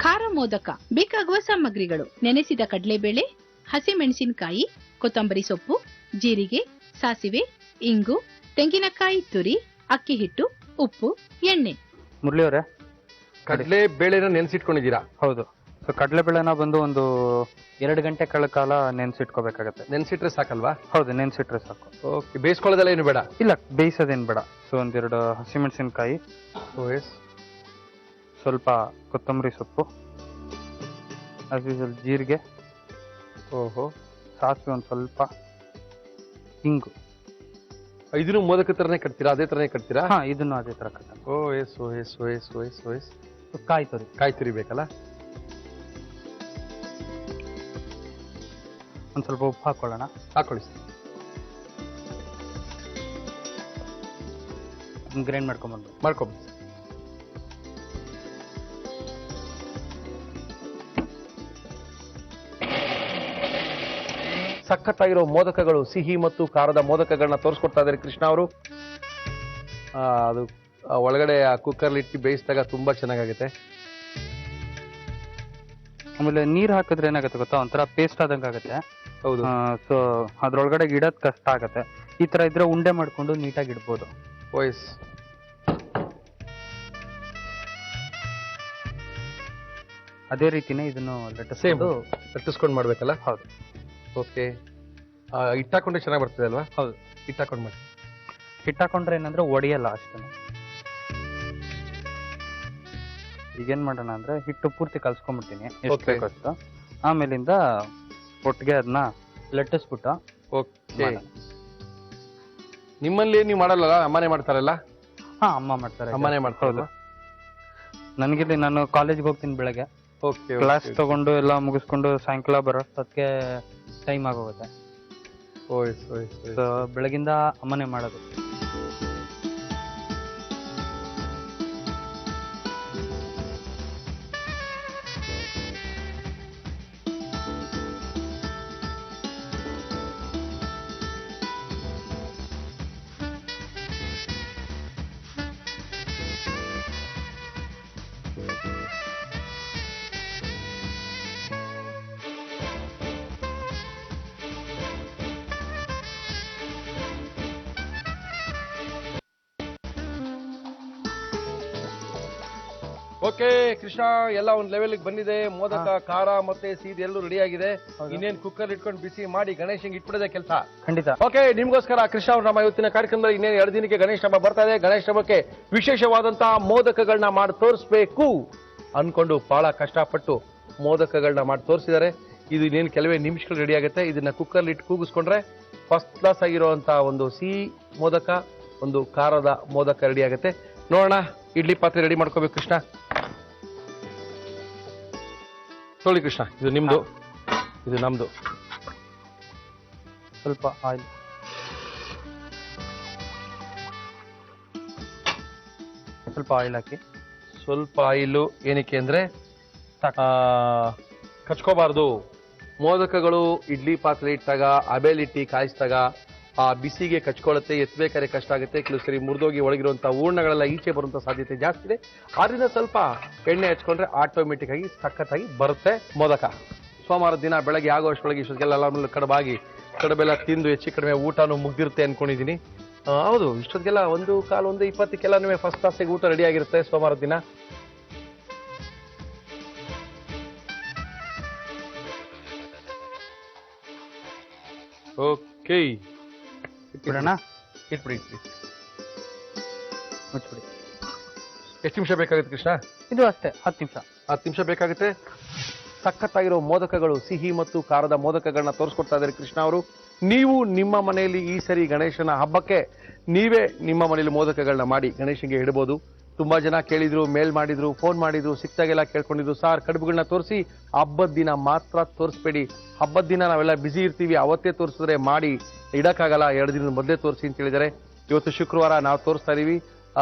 S3: ಖಾರ ಮೋದಕ ಬೇಕಾಗುವ ಸಾಮಗ್ರಿಗಳು: ನೆನೆಸಿದ ಕಡಲೆಬೇಳೆ, ಹಸಿಮೆಣಸಿನಕಾಯಿ, ಕೊತ್ತಂಬರಿ ಸೊಪ್ಪು, ಜೀರಿಗೆ, ಸಾಸಿವೆ, ಇಂಗು, ತೆಂಗಿನಕಾಯಿ ತುರಿ, ಅಕ್ಕಿ ಹಿಟ್ಟು, ಉಪ್ಪು, ಎಣ್ಣೆ.
S2: ಮುರಳಿ ಅವರೇ,
S1: ಕಡಲೆ ಬೇಳೆನ ನೆನ್ಸಿಟ್ಕೊಂಡಿದ್ದೀರಾ?
S2: ಹೌದು. ಸೊ ಕಡಲೆಬೇಳೆನ ಬಂದು ಒಂದು 2 ಗಂಟೆ ಕಾಲ ನೆನ್ಸಿಟ್ಕೋಬೇಕಾಗತ್ತೆ.
S1: ನೆನ್ಸಿಟ್ರೆ ಸಾಕಲ್ವಾ?
S2: ಹೌದು, ನೆನ್ಸಿಟ್ರೆ ಸಾಕು.
S1: ಓಕೆ, ಬೇಯಿಸ್ಕೊಳ್ಳೋದೆಲ್ಲ ಏನು ಬೇಡ?
S2: ಇಲ್ಲ, ಬೇಯಿಸೋದೇನು ಬೇಡ. ಸೊ 1-2 ಹಸಿಮೆಣಸಿನಕಾಯಿ, ಸ್ವಲ್ಪ ಕೊತ್ತಂಬರಿ ಸೊಪ್ಪು, ಜೀರಿಗೆ,
S1: ಓಹೋ,
S2: ಸಾಸಿವೆ ಒಂದು ಸ್ವಲ್ಪ, ಇಂಗು.
S1: ಇದನ್ನು ಮೋದಕ ತರನೇ ಕಟ್ತೀರಾ? ಅದೇ ತರನೇ ಕಟ್ತೀರಾ?
S2: ಹಾ, ಇದನ್ನು ಅದೇ ತರ ಕಟ್ಟ.
S1: ಓ ಎಸ್ ಓ ಎಸ್ ಓ ಎಸ್ ಓ ಎಸ್ ಓ ಎಸ್.
S2: ಕಾಯಿ ತುರಿ,
S1: ಕಾಯಿ ತುರಿ ಬೇಕಲ್ಲ?
S2: ಒಂದ್ ಸ್ವಲ್ಪ ಉಪ್ಪು ಹಾಕೊಳ್ಳೋಣ.
S1: ಹಾಕೊಳ್ಳಿ.
S2: ಗ್ರೈಂಡ್ ಮಾಡ್ಕೊಂಡ್ಬಂದು
S1: ಮಾಡ್ಕೊಬಿ. ಸಖತ್ತಾಗಿರೋ ಮೋದಕಗಳು, ಸಿಹಿ ಮತ್ತು ಖಾರದ ಮೋದಕಗಳನ್ನ ತೋರಿಸ್ಕೊಡ್ತಾ ಇದ್ದಾರೆ ಕೃಷ್ಣ ಅವರು. ಅದು ಒಳಗಡೆ ಆ ಕುಕ್ಕರ್ಲಿ ಇಟ್ಟು ಬೇಯಿಸಿದಾಗ ತುಂಬಾ ಚೆನ್ನಾಗಾಗುತ್ತೆ.
S2: ಆಮೇಲೆ ನೀರ್ ಹಾಕಿದ್ರೆ ಏನಾಗುತ್ತೆ ಗೊತ್ತಾ, ಒಂಥರ ಪೇಸ್ಟ್ ಆದಂಗೆ ಆಗುತ್ತೆ.
S1: ಹೌದು.
S2: ಸೊ ಅದ್ರೊಳಗಡೆ ಇಡೋದ್ ಕಷ್ಟ ಆಗತ್ತೆ. ಈ ತರ ಇದ್ರೆ ಉಂಡೆ ಮಾಡ್ಕೊಂಡು ನೀಟಾಗಿ ಇಡ್ಬೋದು.
S1: ವಾಯ್ಸ್
S2: ಅದೇ ರೀತಿನೇ ಇದನ್ನು
S1: ಸೇಮ್ ಲಟ್ಟಿಸ್ಕೊಂಡು ಮಾಡ್ಬೇಕಲ್ಲ?
S2: ಹೌದು.
S1: ಓಕೆ. ಹಿಟ್ಟು ಹಾಕೊಂಡ್ರೆ ಚೆನ್ನಾಗಿ ಬರ್ತದೆ ಅಲ್ವಾ?
S2: ಹೌದು.
S1: ಹಿಟ್ಟು ಹಾಕೊಂಡು ಮಾಡಿ.
S2: ಹಿಟ್ಟು ಹಾಕೊಂಡ್ರೆ ಏನಂದ್ರೆ ಒಡೆಯಲ್ಲ ಅಷ್ಟೇ. ಈಗೇನ್ ಮಾಡೋಣ ಅಂದ್ರೆ ಹಿಟ್ಟು ಪೂರ್ತಿ ಕಲ್ಸ್ಕೊಂಡ್ಬಿಡ್ತೀನಿ ಎಷ್ಟು ಬೇಕಷ್ಟು. ಆಮೇಲಿಂದ ಒಟ್ಟಿಗೆ ಅದನ್ನ ಲಟ್ಟಿಸ್ಬಿಟ್ಟು.
S1: ಓಕೆ. ನಿಮ್ಮಲ್ಲಿ ನೀವು ಮಾಡಲ್ಲ, ಅಮ್ಮನೇ ಮಾಡ್ತಾರಲ್ಲ?
S2: ಹಾ, ಅಮ್ಮ ಮಾಡ್ತಾರೆ.
S1: ಅಮ್ಮನೇ ಮಾಡ್ತಾರೆ.
S2: ನನಗಿಲ್ಲಿ ನಾನು ಕಾಲೇಜ್ಗೆ ಹೋಗ್ತೀನಿ ಬೆಳಗ್ಗೆ.
S1: ಓಕೆ.
S2: ಕ್ಲಾಸ್ ತಗೊಂಡು ಎಲ್ಲ ಮುಗಿಸ್ಕೊಂಡು ಸಾಯಂಕಾಲ ಬರೋ ಅದಕ್ಕೆ ಟೈಮ್ ಆಗೋಗುತ್ತೆ. ಸೊ ಬೆಳಗಿಂದ ಅಮ್ಮನೇ ಮಾಡೋದು.
S1: ಓಕೆ ಕೃಷ್ಣ, ಎಲ್ಲ ಒಂದ್ ಲೆವೆಲ್ ಬಂದಿದೆ. ಮೋದಕ, ಖಾರ ಮತ್ತೆ ಸೀದ್ ಎಲ್ಲೂ ರೆಡಿ ಆಗಿದೆ. ಇನ್ನೇನ್ ಕುಕ್ಕರ್ ಇಟ್ಕೊಂಡು ಬಿಸಿ ಮಾಡಿ ಗಣೇಶಂಗೆ ಇಟ್ಬಿಡದೆ ಕೆಲಸ.
S2: ಖಂಡಿತ.
S1: ಓಕೆ, ನಿಮ್ಗೋಸ್ಕರ ಕೃಷ್ಣ ಅವ್ರು ನಮ್ಮ ಇವತ್ತಿನ ಕಾರ್ಯಕ್ರಮದಲ್ಲಿ ಇನ್ನೇನು 2 ದಿನಕ್ಕೆ ಗಣೇಶ ಹಬ್ಬ ಬರ್ತಾ ಇದೆ. ಗಣೇಶ ಹಬ್ಬಕ್ಕೆ ವಿಶೇಷವಾದಂತಹ ಮೋದಕಗಳನ್ನ ಮಾಡಿ ತೋರಿಸ್ಬೇಕು ಅನ್ಕೊಂಡು ಬಹಳ ಕಷ್ಟಪಟ್ಟು ಮೋದಕಗಳನ್ನ ಮಾಡಿ ತೋರಿಸಿದ್ದಾರೆ. ಇದು ಇನ್ನೇನು ಕೆಲವೇ ನಿಮಿಷಗಳು ರೆಡಿ ಆಗುತ್ತೆ. ಇದನ್ನ ಕುಕ್ಕರ್ ಇಟ್ಟು ಕೂಗಿಸ್ಕೊಂಡ್ರೆ ಫಸ್ಟ್ ಕ್ಲಾಸ್ ಆಗಿರುವಂತ ಒಂದು ಸಿಹಿ ಮೋದಕ, ಒಂದು ಖಾರದ ಮೋದಕ ರೆಡಿ ಆಗುತ್ತೆ. ನೋಡೋಣ. ಇಡ್ಲಿ ಪಾತ್ರೆ ರೆಡಿ ಮಾಡ್ಕೋಬೇಕು ಕೃಷ್ಣ. ನೋಡಿ ಕೃಷ್ಣ, ಇದು ನಿಮ್ದು, ಇದು ನಮ್ದು.
S2: ಸ್ವಲ್ಪ ಆಯಿಲ್, ಹಾಕಿ.
S1: ಸ್ವಲ್ಪ ಆಯಿಲು ಏನಕ್ಕೆ ಅಂದ್ರೆ ಕಚ್ಕೋಬಾರ್ದು. ಮೋದಕಗಳು ಇಡ್ಲಿ ಪಾತ್ರೆ ಇಟ್ಟಾಗ, ಅಬೇಲಿಟ್ಟಿ ಕಾಯಿಸಿದಾಗ ಆ ಬಿಸಿಗೆ ಕಚ್ಕೊಳ್ಳುತ್ತೆ. ಎತ್ತಬೇಕಾದ್ರೆ ಕಷ್ಟ ಆಗುತ್ತೆ. ಕೆಲವು ಸರಿ ಮುರಿದೋಗಿ ಒಳಗಿರುವಂತಹ ಹೂರ್ಣಗಳೆಲ್ಲ ಈಚೆ ಬರುವಂತ ಸಾಧ್ಯತೆ ಜಾಸ್ತಿ ಇದೆ. ಆದ್ರಿಂದ ಸ್ವಲ್ಪ ಎಣ್ಣೆ ಹಚ್ಕೊಂಡ್ರೆ ಆಟೋಮೆಟಿಕ್ ಆಗಿ ಸಖತ್ತಾಗಿ ಬರುತ್ತೆ ಮೋದಕ. ಸೋಮವಾರ ದಿನ ಬೆಳಗ್ಗೆ ಆಗೋಷ್ಟೊಳಗೆ ಇಷ್ಟೊತ್ತಿಗೆಲ್ಲ ಕಡಬಾಗಿ ಕಡಬೆಲ್ಲ ತಿಂದು ಹೆಚ್ಚು ಕಡಿಮೆ ಊಟನೂ ಮುಗ್ದಿರುತ್ತೆ ಅನ್ಕೊಂಡಿದೀನಿ. ಹೌದು, ಇಷ್ಟೊತ್ತಿಗೆಲ್ಲ 1:20 ಫಸ್ಟ್ ಕ್ಲಾಸಿಗೆ ಊಟ ರೆಡಿ ಆಗಿರುತ್ತೆ ಸೋಮವಾರ ದಿನ. ಓಕೆ,
S2: ಇಟ್ಬಿಡೋಣ.
S1: ಇಟ್ಬಿಡಿ.
S2: ಮುಚ್ಬಿಡಿ.
S1: ಎಷ್ಟು ನಿಮಿಷ ಬೇಕಾಗುತ್ತೆ ಕೃಷ್ಣ?
S2: ಇದು ಅಷ್ಟೇ 10 ನಿಮಿಷ.
S1: 10 ನಿಮಿಷ ಬೇಕಾಗುತ್ತೆ. ಸಖತ್ತಾಗಿರೋ ಮೋದಕಗಳು, ಸಿಹಿ ಮತ್ತು ಖಾರದ ಮೋದಕಗಳನ್ನ ತೋರಿಸ್ಕೊಡ್ತಾ ಇದ್ದಾರೆ ಕೃಷ್ಣ ಅವರು. ನೀವು ನಿಮ್ಮ ಮನೆಯಲ್ಲಿ ಈ ಸರಿ ಗಣೇಶನ ಹಬ್ಬಕ್ಕೆ ನೀವೇ ನಿಮ್ಮ ಮನೆಯಲ್ಲಿ ಮೋದಕಗಳನ್ನ ಮಾಡಿ ಗಣೇಶನಿಗೆ ಇಡಬಹುದು. ತುಂಬಾ ಜನ ಕೇಳಿದ್ರು, ಮೇಲ್ ಮಾಡಿದ್ರು, ಫೋನ್ ಮಾಡಿದ್ರು, ಸಿಕ್ತಾಗೆಲ್ಲ ಕೇಳ್ಕೊಂಡಿದ್ರು, ಸಾರ್ ಕಡುಬುಗಳನ್ನ ತೋರಿಸಿ, ಹಬ್ಬದ ದಿನ ಮಾತ್ರ ತೋರಿಸ್ಬೇಡಿ. ಹಬ್ಬದ ದಿನ ನಾವೆಲ್ಲ ಬಿಸಿ ಇರ್ತೀವಿ, ಅವತ್ತೇ ತೋರಿಸಿದ್ರೆ ಮಾಡಿ ಇಡಕ್ಕಾಗಲ್ಲ, 2 ದಿನದ ಮೊದಲೇ ತೋರಿಸಿ ಅಂತ ಹೇಳಿದ್ದಾರೆ. ಇವತ್ತು ಶುಕ್ರವಾರ ನಾವು ತೋರಿಸ್ತಾ ಇದೀವಿ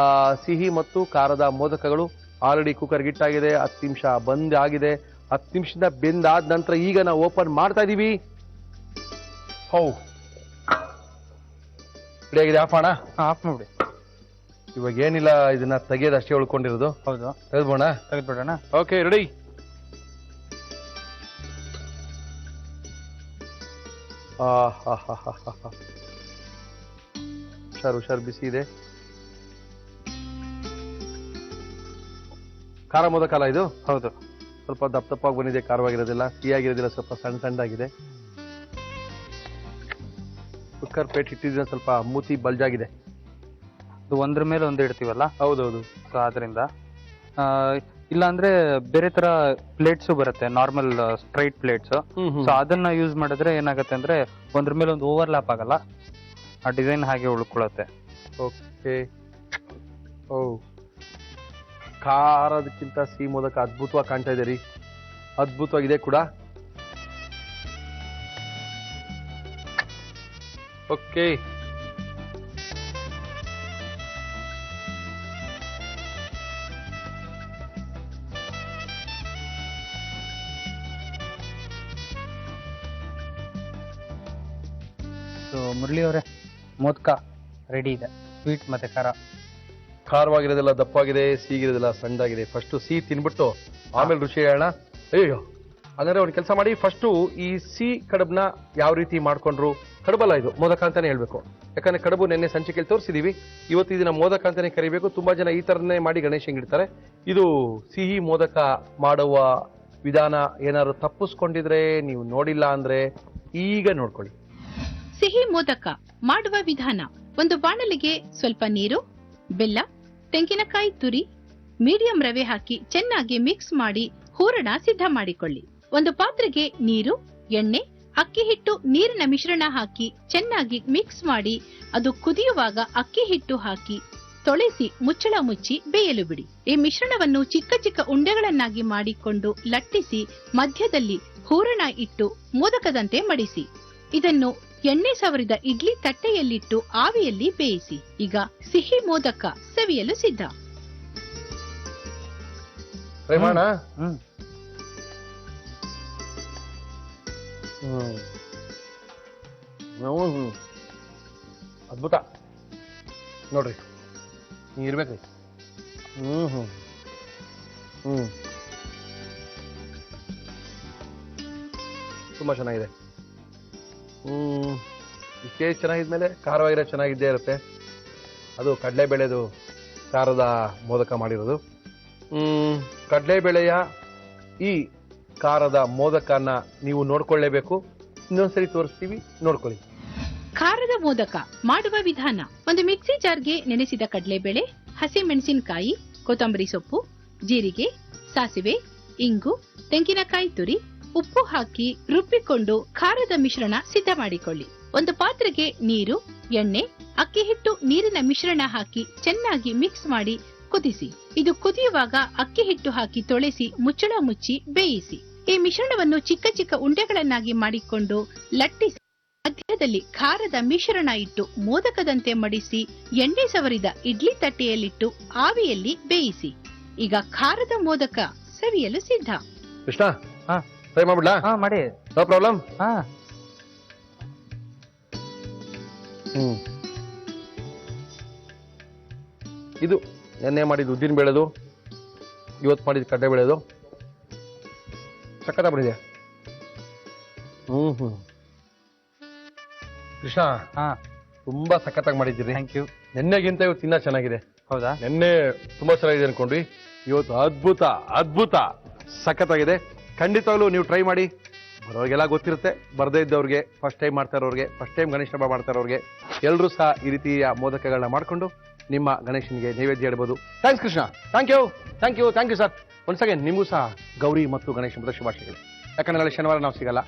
S1: ಸಿಹಿ ಮತ್ತು ಖಾರದ ಮೋದಕಗಳು. ಆಲ್ರೆಡಿ ಕುಕ್ಕರ್ ಗಿಟ್ಟಾಗಿದೆ, 10 ನಿಮಿಷ ಬಂದ್ ಆಗಿದೆ. 10 ನಿಮಿಷದಿಂದ ಬೆಂದಾದ ನಂತರ ಈಗ ನಾವು ಓಪನ್ ಮಾಡ್ತಾ ಇದೀವಿ. ರೆಡಿ ಆಗಿದೆ. ಆಫ್ ಮಾಡೋಣ?
S2: ಆಫ್ ಮಾಡಿ.
S1: ಇವಾಗ ಏನಿಲ್ಲ, ಇದನ್ನ ತೆಗೆಯೋದು ಅಷ್ಟೇ ಉಳ್ಕೊಂಡಿರೋದು.
S2: ಹೌದು,
S1: ತೆಗೆದ್ಬೋಣ?
S2: ತೆಗೆದ್ಬಿಡೋಣ.
S1: Okay, ready. ಹುಷಾರು, ಬಿಸಿ ಇದೆ. ಖಾರ ಮೋದಕ ಅಲ್ಲ ಇದು?
S2: ಹೌದು.
S1: ಸ್ವಲ್ಪ ದಪ್ಪವಾಗಿ ಬಂದಿದೆ, ಖಾರವಾಗಿರೋದಿಲ್ಲ, ಸಿಹಿಯಾಗಿರೋದಿಲ್ಲ, ಸ್ವಲ್ಪ ಸಣ್ಣದಾಗಿದೆ. ಕುಕ್ಕರ್ ಪ್ಲೇಟ್ ಇಟ್ಟಿದ್ರೆ ಸ್ವಲ್ಪ ಮೂತಿ ಬಲ್ಜಾಗಿದೆ.
S2: ಅದು ಒಂದ್ರ ಮೇಲೆ ಒಂದು ಇಡ್ತೀವಲ್ಲ?
S1: ಹೌದೌದು.
S2: ಸೊ ಆದ್ರಿಂದ ಇಲ್ಲ ಅಂದ್ರೆ ಬೇರೆ ತರ ಪ್ಲೇಟ್ಸ್ ಬರುತ್ತೆ, ನಾರ್ಮಲ್ ಸ್ಟ್ರೈಟ್ ಪ್ಲೇಟ್ಸ್. ಸೊ ಅದನ್ನ ಯೂಸ್ ಮಾಡಿದ್ರೆ ಏನಾಗುತ್ತೆ ಅಂದ್ರೆ ಒಂದ್ರ ಮೇಲೆ ಒಂದು ಓವರ್ಲ್ಯಾಪ್ ಆಗಲ್ಲ, ಆ ಡಿಸೈನ್ ಹಾಗೆ ಉಳ್ಕೊಳ್ಳುತ್ತೆ.
S1: ಓಕೆ. ಖಾರದಕ್ಕಿಂತ ಸಿಹಿ ಮೋದಕ ಅದ್ಭುತವಾಗಿ ಕಾಣ್ತಾ ಇದೆ ರೀ, ಅದ್ಭುತವಾಗಿದೆ ಕೂಡ. ಓಕೆ,
S2: ಸೊ ಮುರಳಿ ಅವರೇ, ಮೋದಕ ರೆಡಿ ಇದೆ. ಸ್ವೀಟ್ ಮತ್ತೆ
S1: ಖಾರವಾಗಿರೋದೆಲ್ಲ ದಪ್ಪಾಗಿದೆ, ಸಿಹಿಗಿರೋದೆಲ್ಲ ಸಣ್ಣದಾಗಿದೆ. ಫಸ್ಟ್ ಸಿಹಿ ತಿನ್ಬಿಟ್ಟು ಆಮೇಲೆ ರುಚಿ ಹೇಳೋಣ. ಅಯ್ಯೋ, ಹಾಗಾದ್ರೆ ಒಂದು ಕೆಲಸ ಮಾಡಿ, ಫಸ್ಟ್ ಈ ಸಿಹಿ ಕಡುಬನ್ನ ಯಾವ ರೀತಿ ಮಾಡ್ಕೊಂಡ್ರು, ಕಡುಬಲ್ಲ ಇದು ಮೋದಕ ಅಂತಾನೆ ಹೇಳ್ಬೇಕು. ಯಾಕಂದ್ರೆ ಕಡುಬು ನೆನ್ನೆ ಸಂಚಿಕೆಯಲ್ಲಿ ತೋರಿಸಿದೀವಿ, ಇವತ್ತು ಇದನ್ನ ಮೋದಕ ಅಂತಾನೆ ಕರಿಬೇಕು. ತುಂಬಾ ಜನ ಈ ತರನೇ ಮಾಡಿ ಗಣೇಶಂಗೆ ಇಡ್ತಾರೆ. ಇದು ಸಿಹಿ ಮೋದಕ ಮಾಡುವ ವಿಧಾನ ಏನಾದ್ರು ತಪ್ಪಿಸ್ಕೊಂಡಿದ್ರೆ, ನೀವು ನೋಡಿಲ್ಲ ಅಂದ್ರೆ ಈಗ ನೋಡ್ಕೊಳ್ಳಿ.
S3: ಸಿಹಿ ಮೋದಕ ಮಾಡುವ ವಿಧಾನ: ಒಂದು ಬಾಣಲಿಗೆ ಸ್ವಲ್ಪ ನೀರು, ಬೆಲ್ಲ, ತೆಂಗಿನಕಾಯಿ ತುರಿ, ಮೀಡಿಯಂ ರವೆ ಹಾಕಿ ಚೆನ್ನಾಗಿ ಮಿಕ್ಸ್ ಮಾಡಿ ಹೂರಣ ಸಿದ್ಧ ಮಾಡಿಕೊಳ್ಳಿ. ಒಂದು ಪಾತ್ರೆಗೆ ನೀರು, ಎಣ್ಣೆ, ಅಕ್ಕಿ ಹಿಟ್ಟು, ನೀರಿನ ಮಿಶ್ರಣ ಹಾಕಿ ಚೆನ್ನಾಗಿ ಮಿಕ್ಸ್ ಮಾಡಿ ಅದು ಕುದಿಯುವಾಗ ಅಕ್ಕಿ ಹಿಟ್ಟು ಹಾಕಿ ತೊಳೆಸಿ ಮುಚ್ಚಳ ಮುಚ್ಚಿ ಬೇಯಲು ಬಿಡಿ. ಈ ಮಿಶ್ರಣವನ್ನು ಚಿಕ್ಕ ಚಿಕ್ಕ ಉಂಡೆಗಳನ್ನಾಗಿ ಮಾಡಿಕೊಂಡು ಲಟ್ಟಿಸಿ ಮಧ್ಯದಲ್ಲಿ ಹೂರಣ ಇಟ್ಟು ಮೋದಕದಂತೆ ಮಡಿಸಿ. ಇದನ್ನು ಎಣ್ಣೆ ಸವರಿದ ಇಡ್ಲಿ ತಟ್ಟೆಯಲ್ಲಿಟ್ಟು ಆವಿಯಲ್ಲಿ ಬೇಯಿಸಿ. ಈಗ ಸಿಹಿ ಮೋದಕ ಸವಿಯಲು ಸಿದ್ಧ.
S1: ಅದ್ಭುತ ನೋಡ್ರಿ, ಹಿಂಗ್ ಇರ್ಬೇಕ್ರಿ. ತುಂಬಾ ಚೆನ್ನಾಗಿದೆ. ಇಷ್ಟೇ ಚೆನ್ನಾಗಿದ್ಮೇಲೆ ಖಾರವಾಗಿರೋ ಚೆನ್ನಾಗಿದ್ದೇ ಇರುತ್ತೆ. ಅದು ಕಡಲೆಬೇಳೆದು ಖಾರದ ಮೋದಕ ಮಾಡಿರೋದು. ಕಡಲೆಬೇಳೆಯ ಈ ಖಾರದ ಮೋದಕನ ನೀವು ನೋಡ್ಕೊಳ್ಳೇಬೇಕು. ಇನ್ನೊಂದ್ಸರಿ ತೋರಿಸ್ತೀವಿ, ನೋಡ್ಕೊಳ್ಳಿ.
S3: ಖಾರದ ಮೋದಕ ಮಾಡುವ ವಿಧಾನ: ಒಂದು ಮಿಕ್ಸಿ ಜಾರ್ಗೆ ನೆನೆಸಿದ ಕಡಲೆಬೇಳೆ, ಹಸಿ ಮೆಣಸಿನಕಾಯಿ, ಕೊತ್ತಂಬರಿ ಸೊಪ್ಪು, ಜೀರಿಗೆ, ಸಾಸಿವೆ, ಇಂಗು, ತೆಂಗಿನಕಾಯಿ ತುರಿ, ಉಪ್ಪು ಹಾಕಿ ರುಬ್ಬಿಕೊಂಡು ಖಾರದ ಮಿಶ್ರಣ ಸಿದ್ಧ ಮಾಡಿಕೊಳ್ಳಿ. ಒಂದು ಪಾತ್ರೆಗೆ ನೀರು, ಎಣ್ಣೆ, ಅಕ್ಕಿ ಹಿಟ್ಟು, ನೀರಿನ ಮಿಶ್ರಣ ಹಾಕಿ ಚೆನ್ನಾಗಿ ಮಿಕ್ಸ್ ಮಾಡಿ ಕುದಿಸಿ. ಇದು ಕುದಿಯುವಾಗ ಅಕ್ಕಿ ಹಿಟ್ಟು ಹಾಕಿ ತೊಳೆಸಿ ಮುಚ್ಚಳ ಮುಚ್ಚಿ ಬೇಯಿಸಿ. ಈ ಮಿಶ್ರಣವನ್ನು ಚಿಕ್ಕ ಚಿಕ್ಕ ಉಂಡೆಗಳನ್ನಾಗಿ ಮಾಡಿಕೊಂಡು ಲಟ್ಟಿಸಿ ಮಧ್ಯದಲ್ಲಿ ಖಾರದ ಮಿಶ್ರಣ ಇಟ್ಟು ಮೋದಕದಂತೆ ಮಡಿಸಿ ಎಣ್ಣೆ ಸವರಿದ ಇಡ್ಲಿ ತಟ್ಟೆಯಲ್ಲಿಟ್ಟು ಆವಿಯಲ್ಲಿ ಬೇಯಿಸಿ. ಈಗ ಖಾರದ ಮೋದಕ ಸವಿಯಲು ಸಿದ್ಧ.
S1: ಕೃಷ್ಣ, ಟ್ರೈ ಮಾಡ್ಬಿಡ್ಲಾ?
S2: ಮಾಡಿ.
S1: No problem. ಇದು ನೆನ್ನೆ ಮಾಡಿದ್ದು ಉದ್ದಿನ ಬೇಳೆದು, ಇವತ್ತು ಮಾಡಿದ ಕಡ್ಲೆ ಬೇಳೆದು. ಸಕ್ಕತ್ತ ಬಿಡಿದೆ. ಕೃಷ್ಣ, ತುಂಬಾ ಸಖತ್ತಾಗಿ ಮಾಡಿದ್ದೀರಿ.
S2: Thank you.
S1: ನೆನ್ನೆಗಿಂತ ಇವತ್ತು ಇನ್ನೂ ಚೆನ್ನಾಗಿದೆ.
S2: ಹೌದಾ?
S1: ನೆನ್ನೆ ತುಂಬಾ ಚೆನ್ನಾಗಿದೆ ಅನ್ಕೊಂಡ್ವಿ, ಇವತ್ತು ಅದ್ಭುತ ಅದ್ಭುತ ಸಖತ್ತಾಗಿದೆ. ಖಂಡಿತವಾಗ್ಲೂ ನೀವು ಟ್ರೈ ಮಾಡಿ. ಬರೋರಿಗೆಲ್ಲ ಗೊತ್ತಿರುತ್ತೆ, ಬರದೇ ಇದ್ದವ್ರಿಗೆ, ಫಸ್ಟ್ ಟೈಮ್ ಮಾಡ್ತಾ ಇರೋರಿಗೆ, ಫಸ್ಟ್ ಟೈಮ್ ಗಣೇಶ ಹಬ್ಬ ಮಾಡ್ತಾ ಇರೋರಿಗೆ ಎಲ್ಲರೂ ಸಹ ಈ ರೀತಿಯ ಮೋದಕಗಳನ್ನ ಮಾಡ್ಕೊಂಡು ನಿಮ್ಮ ಗಣೇಶನಿಗೆ ನೈವೇದ್ಯ ಇಡಬಹುದು. Thanks Krishna. Thank you thank you thank you sir. Once again ನಿಮಗೂ ಸಹ ಗೌರಿ ಮತ್ತು ಗಣೇಶ ಹಬ್ಬದ ಶುಭಾಶಯಗಳು. ಯಾಕಂದ್ರೆ ನಾಳೆ ಶನಿವಾರ ನಾವು ಸಿಗಲ್ಲ,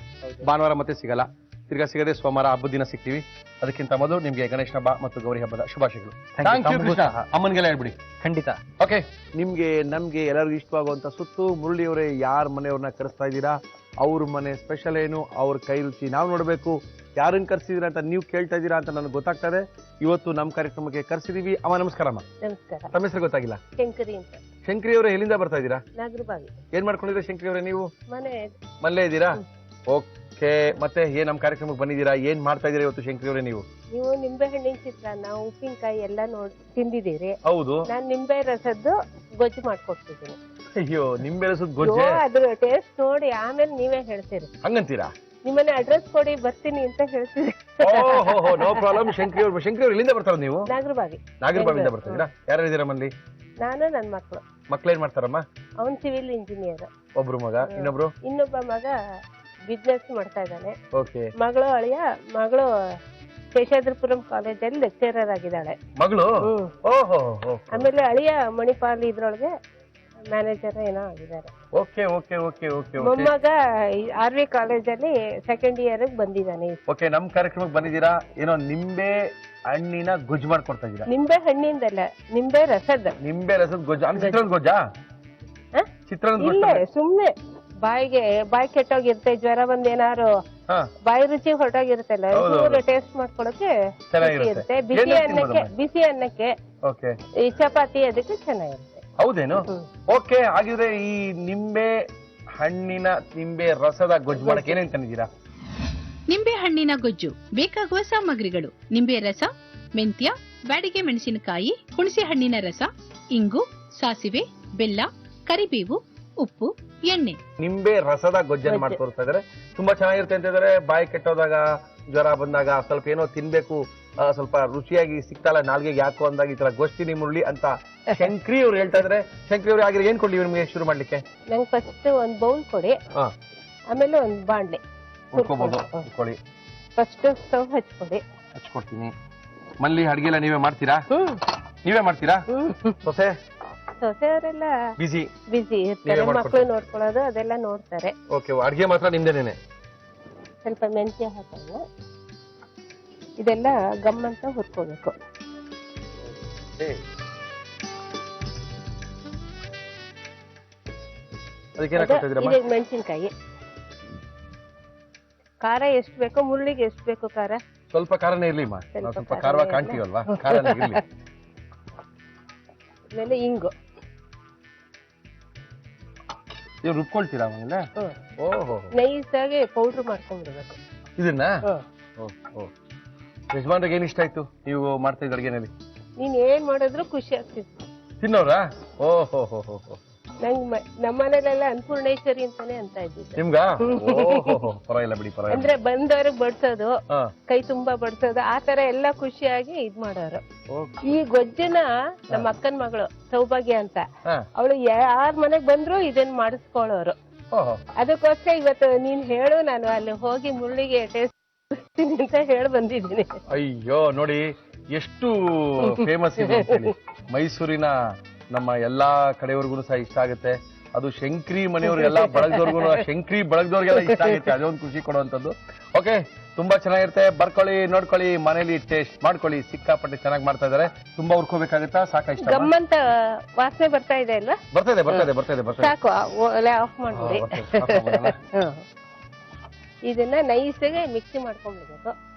S1: ಭಾನುವಾರ ಮತ್ತೆ ಸಿಗಲ್ಲ, ತಿರ್ಗಾ ಸಿಗದೆ ಸೋಮವಾರ ಹಬ್ಬದ ದಿನ ಸಿಗ್ತೀವಿ. ಅದಕ್ಕಿಂತ ಮೊದಲು ನಿಮ್ಗೆ ಗಣೇಶ ಹಬ್ಬ ಮತ್ತು ಗೌರಿ ಹಬ್ಬದ ಶುಭಾಶಯಗಳು. Thank you Krishna. ಅಮ್ಮನಿಗೆಲ್ಲ ಹೇಳ್ಬಿಡಿ.
S2: ಖಂಡಿತ.
S1: ಓಕೆ, ನಿಮ್ಗೆ ನಮ್ಗೆ ಎಲ್ಲರಿಗೂ ಇಷ್ಟವಾಗುವಂತ ಸುತ್ತು ಮುರಳಿಯವರೇ ಯಾರ ಮನೆಯವ್ರನ್ನ ಕರೆಸ್ತಾ ಇದ್ದೀರಾ, ಅವ್ರ ಮನೆ ಸ್ಪೆಷಲ್ ಏನು, ಅವ್ರ ಕೈ ರುಚಿ ನಾವು ನೋಡ್ಬೇಕು. ಯಾರನ್ನ ಕರ್ಸಿದೀರಾ ಅಂತ ನೀವು ಕೇಳ್ತಾ ಇದ್ದೀರಾ ಅಂತ ನನಗೆ ಗೊತ್ತಾಗ್ತಾ ಇದೆ. ಇವತ್ತು ನಮ್ಮ ಕಾರ್ಯಕ್ರಮಕ್ಕೆ ಕರ್ಸಿದೀವಿ. ಅಮ್ಮ ನಮಸ್ಕಾರ. ಅಮ್ಮ
S4: ನಮಸ್ಕಾರ.
S1: ತಮ್ಮ ಹೆಸರು ಗೊತ್ತಾಗಿಲ್ಲ?
S4: ಶಂಕರಿ ಅಂತ.
S1: ಶಂಕರಿ ಅವರೇ, ಎಲ್ಲಿಂದ ಬರ್ತಾ ಇದ್ದೀರಾ?
S4: ನಾಗರಬಾವಿ.
S1: ಏನ್ ಮಾಡ್ಕೊಂಡಿದ್ದೀರಾ ಶಂಕರಿ ಅವರೇ ನೀವು?
S4: ಮನೆ
S1: ಇದ್ದೀರಾ? ಓಕೆ, ಮತ್ತೆ ಏನ್ ನಮ್ಮ ಕಾರ್ಯಕ್ರಮಕ್ಕೆ ಬಂದಿದ್ದೀರಾ, ಏನ್ ಮಾಡ್ತಾ ಇದ್ದೀರಾ ಇವತ್ತು ಶಂಕರಿ ಅವರೇ ನೀವು?
S4: ನೀವು ನಿಂಬೆ ಹಣ್ಣಿನ ಚಿತ್ರಾನ್ನ, ಉಪ್ಪಿನಕಾಯಿ ಎಲ್ಲ ತಿಂದಿದ್ದೀರಿ.
S1: ಹೌದು.
S4: ನಾನ್ ನಿಂಬೆ ರಸದ್ದು ಗೊಜ್ಜು ಮಾಡ್ಕೊಡ್ತಿದ್ದೀನಿ.
S1: ಅಯ್ಯೋ, ನಿಂಬೆ ರಸದ ಗೊಜ್ಜೆ?
S4: ಅದ್ರ ಟೇಸ್ಟ್ ನೋಡಿ ಆಮೇಲೆ ನೀವೇ ಹೇಳ್ತೀರಿ.
S1: ಹಂಗಂತೀರಾ?
S4: ನಿಮ್ಮನೆ ಅಡ್ರೆಸ್ ಕೊಡಿ, ಬರ್ತೀನಿ ಅಂತ ಹೇಳ್ತೀರಿ.
S1: ಓಹೋ, ನೋ ಪ್ರಾಬ್ಲಮ್. ಶಂಕರಿ ಅವ್ರು ಎಲ್ಲಿಂದ ಬರ್ತಾರ ನೀವು? ನಾಗರಬಾವಿಯಿಂದ ಬರ್ತಾ ಇದ್ದೀರಾ? ಯಾರು ಇದ್ದೀರಾ ಮನೇಲಿ?
S4: ನಾನು ನನ್ನ ಮಕ್ಕಳು.
S1: ಮಕ್ಳೇನ್ ಮಾಡ್ತಾರಮ್ಮ?
S4: ಅವನ್ ಸಿವಿಲ್ ಇಂಜಿನಿಯರ್.
S1: ಒಬ್ರು ಮಗ, ಇನ್ನೊಬ್ಬ
S4: ಮಗ ಬಿಸ್ನೆಸ್ ಮಾಡ್ತಾ ಇದ್ದಾನೆ.
S1: ಓಕೆ.
S4: ಮಗಳು ಶೇಷಾದ್ರಿಪುರಂ ಕಾಲೇಜಲ್ಲಿ ಲೆಕ್ಚರರ್ ಆಗಿದ್ದಾಳೆ.
S1: ಮಗಳು? ಓಹೋ.
S4: ಆಮೇಲೆ ಅಳಿಯ ಮಣಿಪಾಲ್ ಇದ್ರೊಳಗೆ ಮ್ಯಾನೇಜರ್ ಏನೋ ಆಗಿದ್ದಾರೆ.
S1: Okay okay okay okay.
S4: ಮೊಮ್ಮಗ RV ಕಾಲೇಜಲ್ಲಿ ಸೆಕೆಂಡ್ ಇಯರ್ ಬಂದಿದ್ದಾನೆ.
S1: ಓಕೆ, ನಮ್ ಕಾರ್ಯಕ್ರಮಕ್ಕೆ ಬಂದಿದ್ದೀರಾ. ಏನೋ ನಿಂಬೆ ಹಣ್ಣಿನ ಗೊಜ್ಜು ಮಾಡ್ಕೊಡ್ತಾ ಇದ್ದೀರಾ?
S4: ನಿಂಬೆ ಹಣ್ಣಿಂದಲ್ಲ, ನಿಂಬೆ ರಸದ.
S1: ನಿಂಬೆ ರಸದ ಗೊಜ್ಜು? ಚಿತ್ರಾನ್ನ ಗೊಜ್ಜಾ? ಚಿತ್ರಾನ್ನ
S4: ಇಲ್ಲ, ಸುಮ್ನೆ ಬಾಯಿ ಕೆಟ್ಟೋಗಿರುತ್ತೆ, ಜ್ವರ ಬಂದ್ ಏನಾರು ಬಾಯಿ ರುಚಿ ಹೊರಟೋಗಿರುತ್ತಲ್ಲ, ಟೇಸ್ಟ್ ಮಾಡ್ಕೊಳಕ್ಕೆ ಚೆನ್ನಾಗಿರುತ್ತೆ. ಬಿಸಿ ಅನ್ನಕ್ಕೆ ಈ ಚಪಾತಿ ಅದಕ್ಕೆ ಚೆನ್ನಾಗಿರುತ್ತೆ.
S1: ಹೌದೇನು? ಓಕೆ, ಹಾಗಿದ್ರೆ ಈ ನಿಂಬೆ ರಸದ ಗೊಜ್ಜು ಮಾಡಕ್ಕೆ ಏನೇನ್ ತಂದಿದ್ದೀರಾ?
S3: ನಿಂಬೆ ಹಣ್ಣಿನ ಗೊಜ್ಜು ಬೇಕಾಗುವ ಸಾಮಗ್ರಿಗಳು: ನಿಂಬೆ ರಸ, ಮೆಂತ್ಯ, ಬ್ಯಾಡಿಗೆ ಮೆಣಸಿನಕಾಯಿ, ಹುಣಸೆ ಹಣ್ಣಿನ ರಸ, ಇಂಗು, ಸಾಸಿವೆ, ಬೆಲ್ಲ, ಕರಿಬೇವು, ಉಪ್ಪು, ಎಣ್ಣೆ.
S1: ನಿಂಬೆ ರಸದ ಗೊಜ್ಜನ್ನು ಮಾಡಿ ತೋರಿಸ್ತಾ ಇದಾರೆ. ತುಂಬಾ ಚೆನ್ನಾಗಿರುತ್ತೆ ಅಂತ ಇದಾರೆ. ಬಾಯಿ ಕೆಟ್ಟೋದಾಗ, ಜ್ವರ ಬಂದಾಗ, ಸ್ವಲ್ಪ ಏನೋ ತಿನ್ಬೇಕು, ಸ್ವಲ್ಪ ರುಚಿಯಾಗಿ ಸಿಗ್ತಲ್ಲ ನಾಲ್ಗೆಗೆ ಯಾಕೋ ಅಂದಾಗ ಈ ತರ ಗೋಷ್ಠಿನಿ ಮುರುಳಿ ಅಂತ ಶಂಕ್ರಿ ಅವ್ರು ಹೇಳ್ತಾ ಇದಾರೆ. ಶಂಕ್ರಿ ಅವ್ರು ಆಗಿರೋ ಏನ್ ಕೊಡ್ಲಿ ನಿಮ್ಗೆ ಶುರು ಮಾಡ್ಲಿಕ್ಕೆ?
S4: ನಂಗೆ ಫಸ್ಟ್ ಒಂದ್ ಬೌಲ್ ಕೊಡಿ, ಆಮೇಲೆ ಒಂದ್ ಬಾಂಡ್ಲೆ
S1: ಕೊಡಿ.
S4: ಫಸ್ಟ್ ಸ್ಟವ್
S1: ಹಚ್ಕೊಡ್ತೀನಿ. ಮಲ್ಲಿ ಅಡ್ಗೆ ಎಲ್ಲ ನೀವೇ ಮಾಡ್ತೀರಾ? ನೀವೇ ಮಾಡ್ತೀರಾ?
S4: ಸೊಸೆಯವರೆಲ್ಲ
S1: ಬಿಸಿ
S4: ಇರ್ತಾರೆ, ಮಕ್ಳು ನೋಡ್ಕೊಳ್ಳೋದು ಅದೆಲ್ಲ ನೋಡ್ತಾರೆ.
S1: ಓಕೆ, ಅಡ್ಗೆ ಮಾತ್ರ ನಿಮ್ದೇನೆ.
S4: ಸ್ವಲ್ಪ ಮೆಂತ್ಯ ಹಾಕೋಣ. ಇದೆಲ್ಲ ಗಮ್ ಅಂತ ಹುರ್ಕೋಬೇಕು. ಇದಕ್ಕೆ ಮೆಣಸಿನ್ಕಾಯಿ, ಖಾರ ಎಷ್ಟು ಬೇಕೋ, ಮುರುಳಿಗೆ ಎಷ್ಟು ಬೇಕೋ ಖಾರ.
S1: ಸ್ವಲ್ಪ ಖಾರನೇ ಇರ್ಲಿ, ಸ್ವಲ್ಪ ಖಾರವಾಗಿ ಕಾಣ್ತೀವಲ್ವಾ, ಖಾರನೇ ಇರ್ಲಿ.
S4: ಆಮೇಲೆ ಇಂಗು
S1: ರುಬ್ಕೊಳ್ತೀರಾ ಆಮೇಲೆ? ಓಹೋ,
S4: ನೈಸ್ ಆಗಿ ಪೌಡರ್ ಮಾಡ್ಕೊಂಡ್ಬಿಡ್ಬೇಕು
S1: ಇದನ್ನ. ಯಜಮಾನ್ರಿಗೆ ಏನ್ ಇಷ್ಟ ಆಯ್ತು ನೀವು ಮಾಡ್ತಾ ಇದ್ದ ಅಡ್ಗೆನಲ್ಲಿ?
S4: ನೀನ್ ಏನ್ ಮಾಡಿದ್ರು ಖುಷಿ ಆಗ್ತಿತ್ತು
S1: ತಿನ್ನೋರಾ? ಓಹೋ ಹೋ ಹೋ ಹೋ.
S4: ನಂಗ್ ನಮ್ಮನೇಲೆಲ್ಲ ಅನ್ನಪೂರ್ಣೇಶ್ವರಿ ಅಂತಾನೆ ಅಂತ ಇದ್ದಿದ್ದು.
S1: ನಿಮ್ಗ? ಪರವಾಗಿಲ್ಲ ಬಿಡಿ, ಪರವಾಗಿಲ್ಲ.
S4: ಅಂದ್ರೆ ಬಂದವ್ರಿಗೆ ಬಡ್ಸೋದು, ಕೈ ತುಂಬಾ ಬಡ್ಸೋದು, ಆತರ ಎಲ್ಲಾ ಖುಷಿಯಾಗಿ ಇದ್ ಮಾಡೋರು. ಈ ಗೊಜ್ಜನ ನಮ್ಮ ಅಕ್ಕನ ಮಗಳು ಸೌಭಾಗ್ಯ ಅಂತ, ಅವಳು ಯಾರ್ ಮನೆಗ್ ಬಂದ್ರು ಇದನ್ ಮಾಡಿಸ್ಕೊಳ್ಳೋರು. ಅದಕ್ಕೋಸ್ಕರ ಇವತ್ತು ನೀನ್ ಹೇಳು, ನಾನು ಅಲ್ಲಿ ಹೋಗಿ ಮುರುಳಿಗೆ ಟೇಸ್ಟ್ ಅಂತ ಹೇಳಿ ಬಂದಿದ್ದೀನಿ.
S1: ಅಯ್ಯೋ ನೋಡಿ ಎಷ್ಟು ಫೇಮಸ್ ಇದೆ ಮೈಸೂರಿನ ನಮ್ಮ ಎಲ್ಲಾ ಕಡೆಯವ್ರಿಗೂ ಸಹ ಇಷ್ಟ ಆಗುತ್ತೆ. ಅದು ಶಂಕ್ರಿ ಮನೆಯವ್ರಿಗೆಲ್ಲ ಬಳಗದವ್ರಿಗೂ, ಶಂಕ್ರಿ ಬಳಗದವ್ರಿಗೆಲ್ಲ ಇಷ್ಟ ಆಗುತ್ತೆ. ಅದೊಂದು ಖುಷಿ ಕೊಡುವಂಥದ್ದು. ಓಕೆ, ತುಂಬಾ ಚೆನ್ನಾಗಿರುತ್ತೆ. ಬರ್ಕೊಳ್ಳಿ, ನೋಡ್ಕೊಳ್ಳಿ, ಮನೇಲಿ ಟೇಸ್ಟ್ ಮಾಡ್ಕೊಳ್ಳಿ. ಸಿಕ್ಕಾಪಟ್ಟೆ ಚೆನ್ನಾಗಿ ಮಾಡ್ತಾ ಇದಾರೆ. ತುಂಬಾ ಹುರ್ಕೋಬೇಕಾಗುತ್ತಾ? ಸಾಕ ಇಷ್ಟ
S4: ಗಮ್ಮಂತ ವಾಸನೆ ಬರ್ತಾ ಇದೆ ಅಲ್ವಾ?
S1: ಬರ್ತದೆ.
S4: ಸಾಕು, ಆಫ್ ಮಾಡ್ಬಿಡಿ. ಇದನ್ನ ನೈಸಾಗಿ ಮಿಕ್ಸಿ ಮಾಡ್ಕೊಂಡ್ಬಿಡ್ಬೇಕು.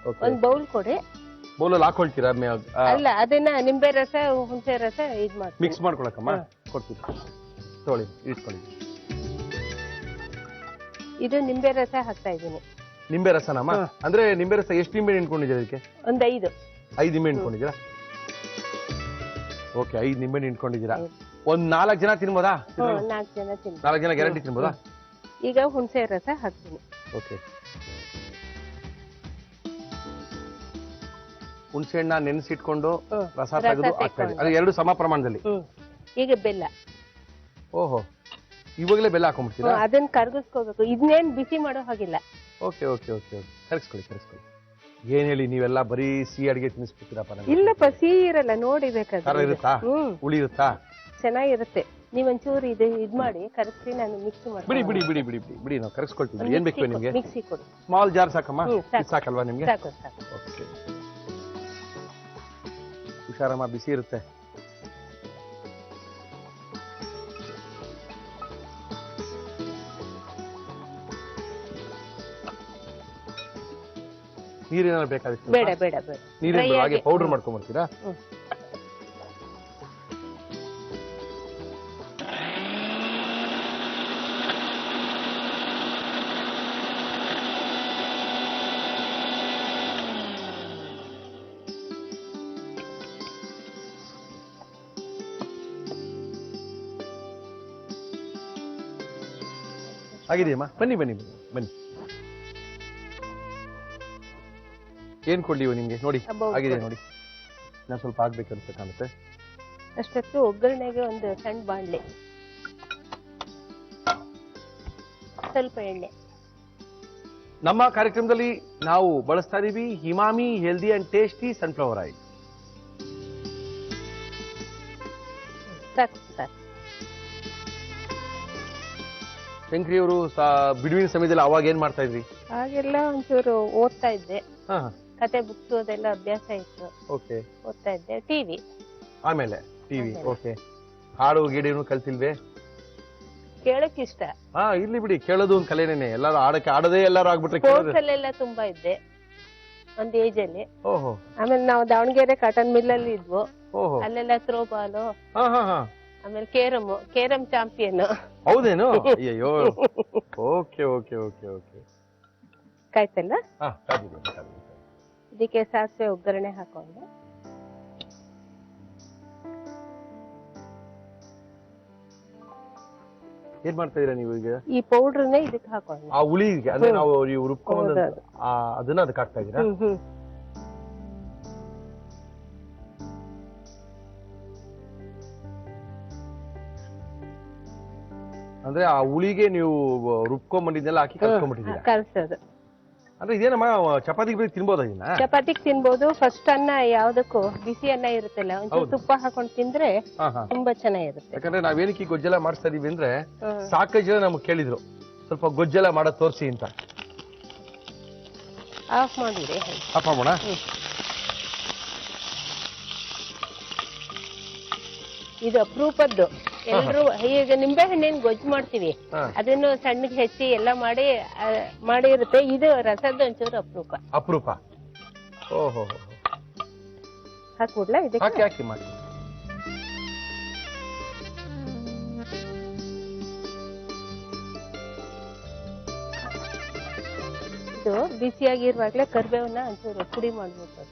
S4: ಒಂದ್ ಬೌಲ್ ಕೊಡಿ.
S1: ಬೌಲಲ್ಲಿ ಹಾಕೊಳ್ತೀರಾ?
S4: ಅಲ್ಲ, ಅದನ್ನ ನಿಂಬೆ ರಸ, ಹುಣಸೆ ರಸ ಇದ್ ಮಾಡಿ
S1: ಮಿಕ್ಸ್ ಮಾಡ್ಕೊಳಕಮ್ಮ. ಕೊಡ್ತೀವಿ, ತೊಗೊಳ್ಳಿ, ಇಟ್ಕೊಳ್ಳಿ.
S4: ಇದು ನಿಂಬೆ ರಸ ಹಾಕ್ತಾ ಇದೀನಿ.
S1: ನಿಂಬೆ ರಸನಮ್ಮ? ಅಂದ್ರೆ ನಿಂಬೆ ರಸ ಎಷ್ಟು ನಿಂಬೆ ನಿಂತ್ಕೊಂಡಿದ್ದೀರಾ ಇದಕ್ಕೆ?
S4: ಒಂದ್ 5
S1: ನಿಂಬೆ ನಿಂತ್ಕೊಂಡಿದ್ದೀರಾ? ಓಕೆ, 5 ನಿಂಬೆ ನಿಂತ್ಕೊಂಡಿದ್ದೀರಾ. ಒಂದ್ 4 ಜನ ತಿನ್ಬೋದಾ? 4 ಜನ ಗ್ಯಾರಂಟಿ ತಿನ್ಬೋದಾ?
S4: ಈಗ ಹುಣಸೆ ರಸ ಹಾಕ್ತೀನಿ.
S1: ಓಕೆ, ಹುಣಸೆ ಹಣ್ಣ ನೆನೆಸಿಟ್ಕೊಂಡು ರಸ ತೆಗೆದು ಹಾಕ್ತಾ ಇದ್ದೀವಿ. ಅದು 2 ಸಮ ಪ್ರಮಾಣದಲ್ಲಿ.
S4: ಈಗ ಬೆಲ್ಲ.
S1: ಓಹೋ, ಇವಾಗಲೇ ಬೆಲ್ಲ ಹಾಕೊಂಡ್ಬಿಡ್ತೀರಾ?
S4: ಅದನ್ನ ಕರಗಿಸ್ಕೋಬೇಕು. ಇದನ್ನೇನ್ ಬಿಸಿ ಮಾಡೋ ಹಾಗಿಲ್ಲ.
S1: ಓಕೆ, ಕರಗಿಸ್ಕೊಳ್ಳಿ. ಏನ್ ಹೇಳಿ, ನೀವೆಲ್ಲ ಬರೀ ಸಿಹಿ ಅಡಿಗೆ ತಿನ್ನಿಸ್ಬಿಡ್ತೀರಪ್ಪ?
S4: ಇಲ್ಲಪ್ಪ, ಸಿಹಿ ಇರಲ್ಲ, ನೋಡಿ ಬೇಕಾದ್ರೆ.
S1: ಖಾರ ಇರುತ್ತಾ? ಹುಳಿ ಇರುತ್ತಾ?
S4: ಚೆನ್ನಾಗಿರುತ್ತೆ. ನೀವೊಂಚೂರು ಇದ್ ಮಾಡಿ ಕರಗಿಸಿ, ನಾನು ಮಿಕ್ಸಿ ಮಾಡಿ.
S1: ಬಿಡಿ, ನಾವು ಕರಗಿಸ್ಕೊಳ್ತೀವಿ. ಏನ್ ಬೇಕು ನಿಮ್ಗೆ?
S4: ಮಿಕ್ಸಿ ಕೊಡಿ.
S1: ಸ್ಮಾಲ್ ಜಾರ್ ಸಾಕಮ್ಮ? ಸಾಕಲ್ವಾ ನಿಮ್ಗೆ?
S4: ಸಾಕು.
S1: ಓಕೆ, ಹುಷಾರಮ್ಮ, ಬಿಸಿ ಇರುತ್ತೆ. ನೀರೇನಾದ್ರು ಬೇಕಾಗುತ್ತೆ?
S4: ಬೇಡ.
S1: ನೀರೇನು ಹಾಗೆ ಪೌಡರ್ ಮಾಡ್ಕೊಂಡ್ಬರ್ತೀರಾ? ಆಗಿದೆಯಮ್ಮ? ಬನ್ನಿ. ಏನ್ ಕೊಡ್ಲಿ ನಿಮ್ಗೆ? ನೋಡಿ, ಆಗಿದೆ ನೋಡಿ. ನಾನು ಸ್ವಲ್ಪ ಆಗ್ಬೇಕಂತ ಕಾಣುತ್ತೆ.
S4: ಅಷ್ಟೊತ್ತು ಒಗ್ಗರಣೆಗೆ ಒಂದು ಸಣ್ಣ ಬಾಂಡ್ಲೆ, ಸ್ವಲ್ಪ ಎಣ್ಣೆ.
S1: ನಮ್ಮ ಕಾರ್ಯಕ್ರಮದಲ್ಲಿ ನಾವು ಬಳಸ್ತಾ ಇದೀವಿ Emami healthy and tasty sunflower oil.
S4: ಸಾಕು.
S1: ಶಂಕರಿ ಅವರು ಬಿಡುವಿನ ಸಮಯದಲ್ಲಿ ಅವಾಗ ಏನ್ ಮಾಡ್ತಾ ಇದ್ರಿ?
S4: ಹಾಗೆಲ್ಲ ಒಂಚೂರು ಓದ್ತಾ ಇದ್ದೆ. ಕತೆ ಬುಕ್ಸ್ ಅದೆಲ್ಲ ಅಭ್ಯಾಸ ಇತ್ತು.
S1: ಓಕೆ,
S4: ಓದ್ತಾ ಇದ್ದೆ. ಟಿವಿ.
S1: ಆಮೇಲೆ ಟಿವಿ. ಓಕೆ, ಹಾಡು ಗೀಡೇನು ಕಲ್ತಿಲ್ವೇ?
S4: ಕೇಳಕ್ ಇಷ್ಟ.
S1: ಇರ್ಲಿ ಬಿಡಿ, ಕೇಳೋದು ಒಂದ್ ಕಲೆನೇನೆ. ಎಲ್ಲಾರು ಆಡೋದೇ ಎಲ್ಲಾರು ಆಗ್ಬಿಟ್ರೆ
S4: ಅಲ್ಲೆಲ್ಲ ತುಂಬಾ ಇದ್ದೆ ಒಂದ್ ಏಜ್ ಅಲ್ಲಿ.
S1: ಓಹೋ.
S4: ಆಮೇಲೆ ನಾವು ದಾವಣಗೆರೆ ಕಾಟನ್ ಮಿಲ್ ಅಲ್ಲಿ ಇದ್ವು. ಅಲ್ಲೆಲ್ಲ ಥ್ರೋ ಬಾಲು, ಆಮೇಲೆ ಕೇರಂ ಚಾಂಪಿಯನ್.
S1: ಹೌದೇನು? ಅಯ್ಯೋ. ಓಕೆ.
S4: ಕಾಯ್ತಲ್ಲ? ಇದಕ್ಕೆ ಸಾಸಿವೆ ಒಗ್ಗರಣೆ ಹಾಕೊಂಡೆ.
S1: ಏನ್ ಮಾಡ್ತಾ ಇದೀರಾ ನೀವು ಈಗ?
S4: ಈ ಪೌಡ್ರನ್ನೇ ಇದಕ್ಕೆ ಹಾಕೊಂಡು
S1: ಆ ಹುಳಿಗೆ ಅಂದ್ರೆ ನಾವು ನೀವು ರುಬ್ಕೊಂಡು ಅದನ್ನ ಅದಕ್ಕೆ ಹಾಕ್ತಾ ಇದೀರಾ? ಅಂದ್ರೆ ಆ ಹುಳಿಗೆ ನೀವು ರುಬ್ಕೊಂಡ್ ಬಂದಿದ್ದೆಲ್ಲ ಹಾಕಿ ಕಲ್ಸ್ಕೊಂಡ್ಬಿಟ್ಟಿದ್ದೀರಾ?
S4: ಕಲ್ಸೋದು.
S1: ಅಂದ್ರೆ ಇದೇನಮ್ಮ ಚಪಾತಿಗೆ ತಿನ್ಬೋದ ಇದನ್ನ?
S4: ಚಪಾತಿಗೆ ತಿನ್ಬೋದು. ಫಸ್ಟ್ ಅನ್ನ ಯಾವ್ದಕ್ಕೂ ಬಿಸಿ ಅನ್ನ ಇರುತ್ತಲ್ಲ, ಒಂಚೂರು ತುಪ್ಪ ಹಾಕೊಂಡು ತಿಂದ್ರೆ ತುಂಬಾ ಚೆನ್ನಾಗಿರುತ್ತೆ.
S1: ಯಾಕಂದ್ರೆ ನಾವೇನಕ್ಕೆ ಈ ಗೊಜ್ಜೆಲ್ಲ ಮಾಡಿಸ್ತಾ ಇದೀವಿ ಅಂದ್ರೆ ಸಾಕಷ್ಟು ಜನ ನಮ್ಗೆ ಕೇಳಿದ್ರು ಸ್ವಲ್ಪ ಗೊಜ್ಜೆಲ್ಲ ಮಾಡೋದ್ ತೋರಿಸಿ ಅಂತ.
S4: ಆಫ್ ಮಾಡಿದ್ರೆ
S1: ಆಫ್ ಮಾಡೋಣ.
S4: ಇದು ಅಪರೂಪದ್ದು. ಎಲ್ರು ಈಗ ನಿಂಬೆ ಹಣ್ಣಿನ ಗೊಜ್ಜು ಮಾಡ್ತೀವಿ, ಅದನ್ನು ಸಣ್ಣಗೆ ಹೆಚ್ಚಿ ಎಲ್ಲ ಮಾಡಿರುತ್ತೆ. ಇದು ರಸದ ಒಂಚೂರು ಅಪರೂಪ.
S1: ಓಹೋ,
S4: ಹಾಕ್ಬಿಡ್ಲಾ ಇದಕ್ಕೆ?
S1: ಹಾಕಿ ಹಾಕಿ ಮಾಡಿ.
S4: ಇದು ಬಿಸಿಯಾಗಿರುವಾಗ್ಲೇ ಕರಿಬೇವನ್ನ ಒಂಚೂರು ಪುಡಿ ಮಾಡ್ಬೇಕು.